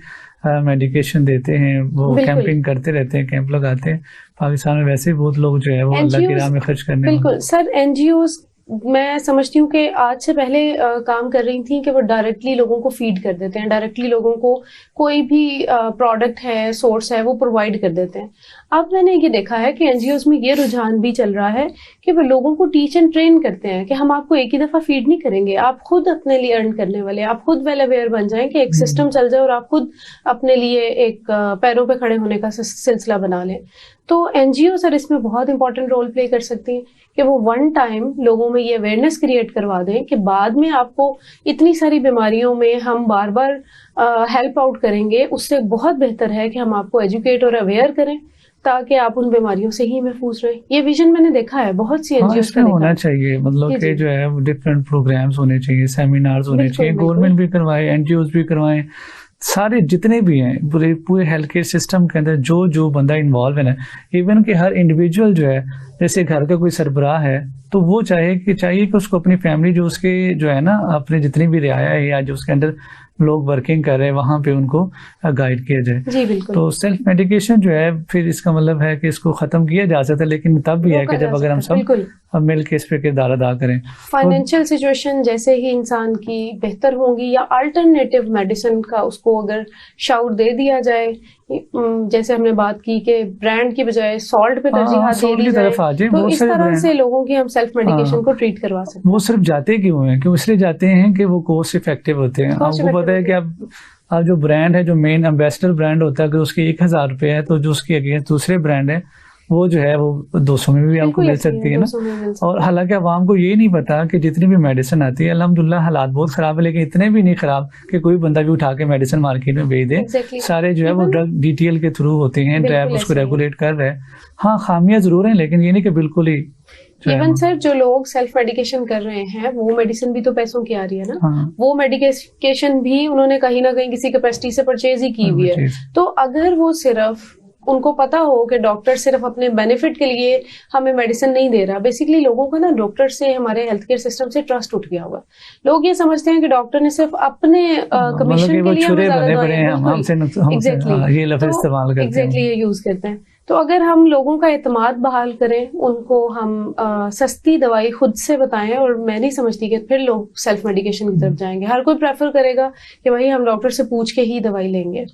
मेडिकेशन देते हैं, वो कैंपिंग करते रहते हैं, कैंप लगाते हैं। पाकिस्तान में वैसे ही बहुत लोग जो है वो अल्लाह की राह में खर्च करने। बिल्कुल सर, एनजीओज मैं समझती हूँ कि आज से पहले काम कर रही थी कि वो डायरेक्टली लोगों को फीड कर देते हैं, डायरेक्टली लोगों को कोई भी प्रोडक्ट है, सोर्स है, वो प्रोवाइड कर देते हैं। अब मैंने ये देखा है कि एनजीओज में ये रुझान भी चल रहा है कि वो लोगों को टीच एंड ट्रेन करते हैं कि हम आपको एक ही दफा फीड नहीं करेंगे, आप खुद अपने लिए अर्न करने वाले, आप खुद वेल अवेयर बन जाएं कि एक सिस्टम चल जाए और आप खुद अपने लिए एक पैरों पे खड़े होने का सिलसिला बना लें। तो एनजीओ सर इसमें बहुत इंपॉर्टेंट रोल प्ले कर सकती हैं कि वो वन टाइम लोगों में ये अवेयरनेस क्रिएट करवा दें कि बाद में आपको इतनी सारी बीमारियों में हम बार बार हेल्प आउट करेंगे, उससे बहुत बेहतर है कि हम आपको एजुकेट और अवेयर करें ताकि आप उन बीमारियों से ही महफूज रहें। ये विजन मैंने देखा है बहुत सी एनजीओज का होना चाहिए, मतलब कि जो है डिफरेंट प्रोग्राम्स होने चाहिए, सेमिनार्स होने चाहिए, गवर्नमेंट भी करवाए, एनजीओज भी करवाएं, सारे जितने भी हैं पूरे हेल्थ केयर सिस्टम के अंदर जो बंदा इन्वॉल्व है ना, इवन कि हर इंडिविजुअल जो है, जैसे घर का कोई सरबराह है तो वो चाहिए कि उसको अपनी फैमिली जो उसके जो है ना अपने जितनी भी रियाया है या जो उसके अंदर लोग वर्किंग कर रहे हैं वहां पे उनको गाइड किया जाए। जी बिल्कुल। तो सेल्फ मेडिकेशन जो है फिर इसका मतलब है कि इसको खत्म किया जा सकता है, लेकिन तब भी है कि जब अगर हम सब मिल के इस पे किरदार अदा करें। फाइनेंशियल सिचुएशन जैसे ही इंसान की बेहतर होगी या अल्टरनेटिव मेडिसिन का उसको अगर शाउर दे दिया जाए, जैसे हमने बात की कि ब्रांड की बजाय सॉल्ट पे तरजीह दे दी जाए, तो इस तरह से लोगों की हम सेल्फ मेडिकेशन को ट्रीट करवा सकते हैं। वो सिर्फ जाते क्यों हैं? क्यों इसलिए जाते हैं कि वो कॉस्ट इफेक्टिव होते हैं। आपको पता है कि अब जो ब्रांड है, जो मेन एम्बेसडर ब्रांड होता है, अगर उसकी 1000 रुपए है तो जो उसकी अगेंस्ट दूसरे ब्रांड है वो जो है वो 200 में भी आपको मिल सकती है ना। और हालांकि अवाम को ये नहीं पता कि जितनी भी मेडिसिन आती है, अल्हम्दुलिल्लाह हालात बहुत खराब है, लेकिन इतने भी नहीं खराब कि कोई बंदा भी उठा के मेडिसिन मार्केट में बेच दे। सारे जो है वो ड्रग डिटेल के थ्रू होते हैं, ड्रैब उसको रेगुलेट कर रहे हैं। हाँ, खामियां जरूर हैं, लेकिन ये नहीं कि बिल्कुल ही। इवन सर जो लोग सेल्फ मेडिकेशन कर रहे हैं वो मेडिसिन भी तो पैसों की आ रही है ना। वो मेडिकेशन भी उन्होंने कहीं ना कहीं किसी कैपेसिटी से परचेज ही की हुई है। तो अगर वो सिर्फ उनको पता हो कि डॉक्टर सिर्फ अपने बेनिफिट के लिए हमें मेडिसिन नहीं दे रहा, बेसिकली लोगों का ना डॉक्टर से, हमारे हेल्थ केयर सिस्टम से ट्रस्ट उठ गया हुआ। लोग ये समझते हैं कि डॉक्टर ने सिर्फ अपने कमीशन के लिए एग्जैक्टली ये यूज करते हैं। तो अगर हम लोगों का एतमाद बहाल करें, उनको हम सस्ती दवाई खुद से बताएं, और मैं नहीं समझती कि फिर लोग सेल्फ मेडिकेशन की तरफ जाएंगे। हर कोई प्रेफर करेगा कि भाई हम डॉक्टर से पूछ के ही दवाई लेंगे।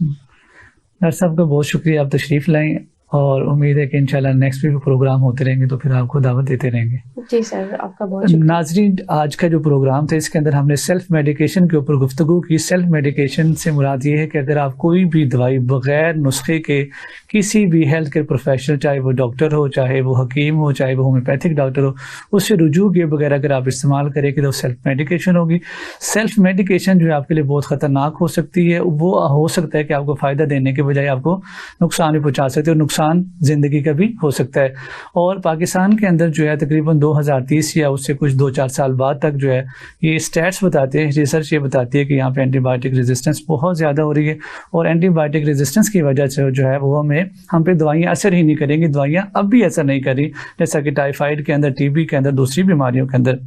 डॉक्टर साहब का बहुत शुक्रिया, आप तशरीफ लाएं, और उम्मीद है कि इंशाल्लाह नेक्स्ट वीक प्रोग्राम होते रहेंगे तो फिर आपको दावत देते रहेंगे। जी सर, आपका बहुत शुक्रिया। नाजरीन, आज का जो प्रोग्राम था इसके अंदर हमने सेल्फ मेडिकेशन के ऊपर गुफ्तगू की। सेल्फ मेडिकेशन से मुराद ये है कि अगर आप कोई भी दवाई बगैर नुस्खे के किसी भी हेल्थ केयर प्रोफेशनल, चाहे वो डॉक्टर हो, चाहे वो हकीम हो, चाहे वो होम्योपैथिक डॉक्टर हो, उससे रुजू किए बगैर अगर आप इस्तेमाल करेंगे तो सेल्फ मेडिकेशन होगी। सेल्फ मेडिकेशन जो है आपके लिए बहुत ख़तरनाक हो सकती है। वो हो सकता है कि आपको फ़ायदा देने के बजाय आपको नुकसान भी पहुँचा सकती है, और नुकसान नुकसान ज़िंदगी का भी हो सकता है। और पाकिस्तान के अंदर जो है तकरीबन 2030 या उससे कुछ 2-4 साल बाद तक जो है ये स्टैट्स बताते हैं, रिसर्च ये बताती है कि यहाँ पे एंटीबायोटिक रेजिस्टेंस बहुत ज़्यादा हो रही है, और एंटीबायोटिक रेजिस्टेंस की वजह से जो है वो हम पे दवाइयाँ असर ही नहीं करेंगी। दवाइयाँ अब भी असर नहीं करी, जैसा कि टाइफाइड के अंदर, टीबी के अंदर, दूसरी बीमारियों के अंदर।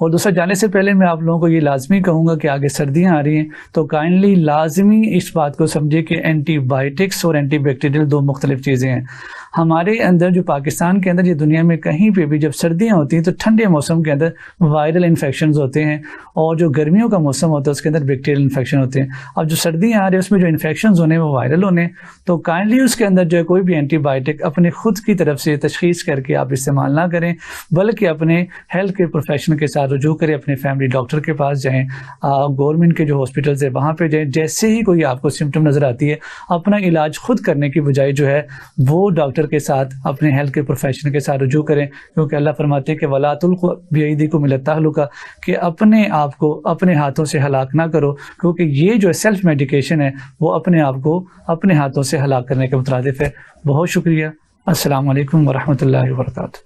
और दूसरा, जाने से पहले मैं आप लोगों को ये लाजमी कहूँगा कि आगे सर्दियाँ आ रही हैं, तो काइंडली लाजमी इस बात को समझिए कि एंटीबायोटिक्स और एंटीबैक्टीरियल दो मुख्तलिफ चीज़ें हैं। हमारे अंदर जो पाकिस्तान के अंदर, ये दुनिया में कहीं पे भी जब सर्दियाँ होती हैं तो ठंडे मौसम के अंदर वायरल इन्फेक्शंस होते हैं, और जो गर्मियों का मौसम होता है उसके अंदर बैक्टीरियल इन्फेक्शन होते हैं। अब जो सर्दियाँ आ रही है उसमें जो इन्फेक्शंस होने वो वायरल होने, तो काइंडली उसके अंदर जो है कोई भी एंटीबायोटिक अपने खुद की तरफ से तशखीस करके आप इस्तेमाल ना करें, बल्कि अपने हेल्थ के प्रोफेशनल के साथ रुजू करें, अपने फैमिली डॉक्टर के पास जाएँ, गवर्नमेंट के जो हॉस्पिटल्स है वहाँ पर जाएँ। जैसे ही कोई आपको सिम्टम नज़र आती है, अपना इलाज खुद करने की बजाय जो है वो डॉक्टर के साथ, अपने हेल्थ के प्रोफेशनल के साथ रुजू करें, क्योंकि अल्लाह फरमाते हैं कि वला तुल्कू बियदिकुम इला तहलुका, कि अपने आप को अपने हाथों से हलाक ना करो, क्योंकि ये जो सेल्फ मेडिकेशन है वो अपने आप को अपने हाथों से हलाक करने के मुतरादिफ है। बहुत शुक्रिया। अस्सलाम वालेकुम वरहमतुल्लाहि वबरकातुहू।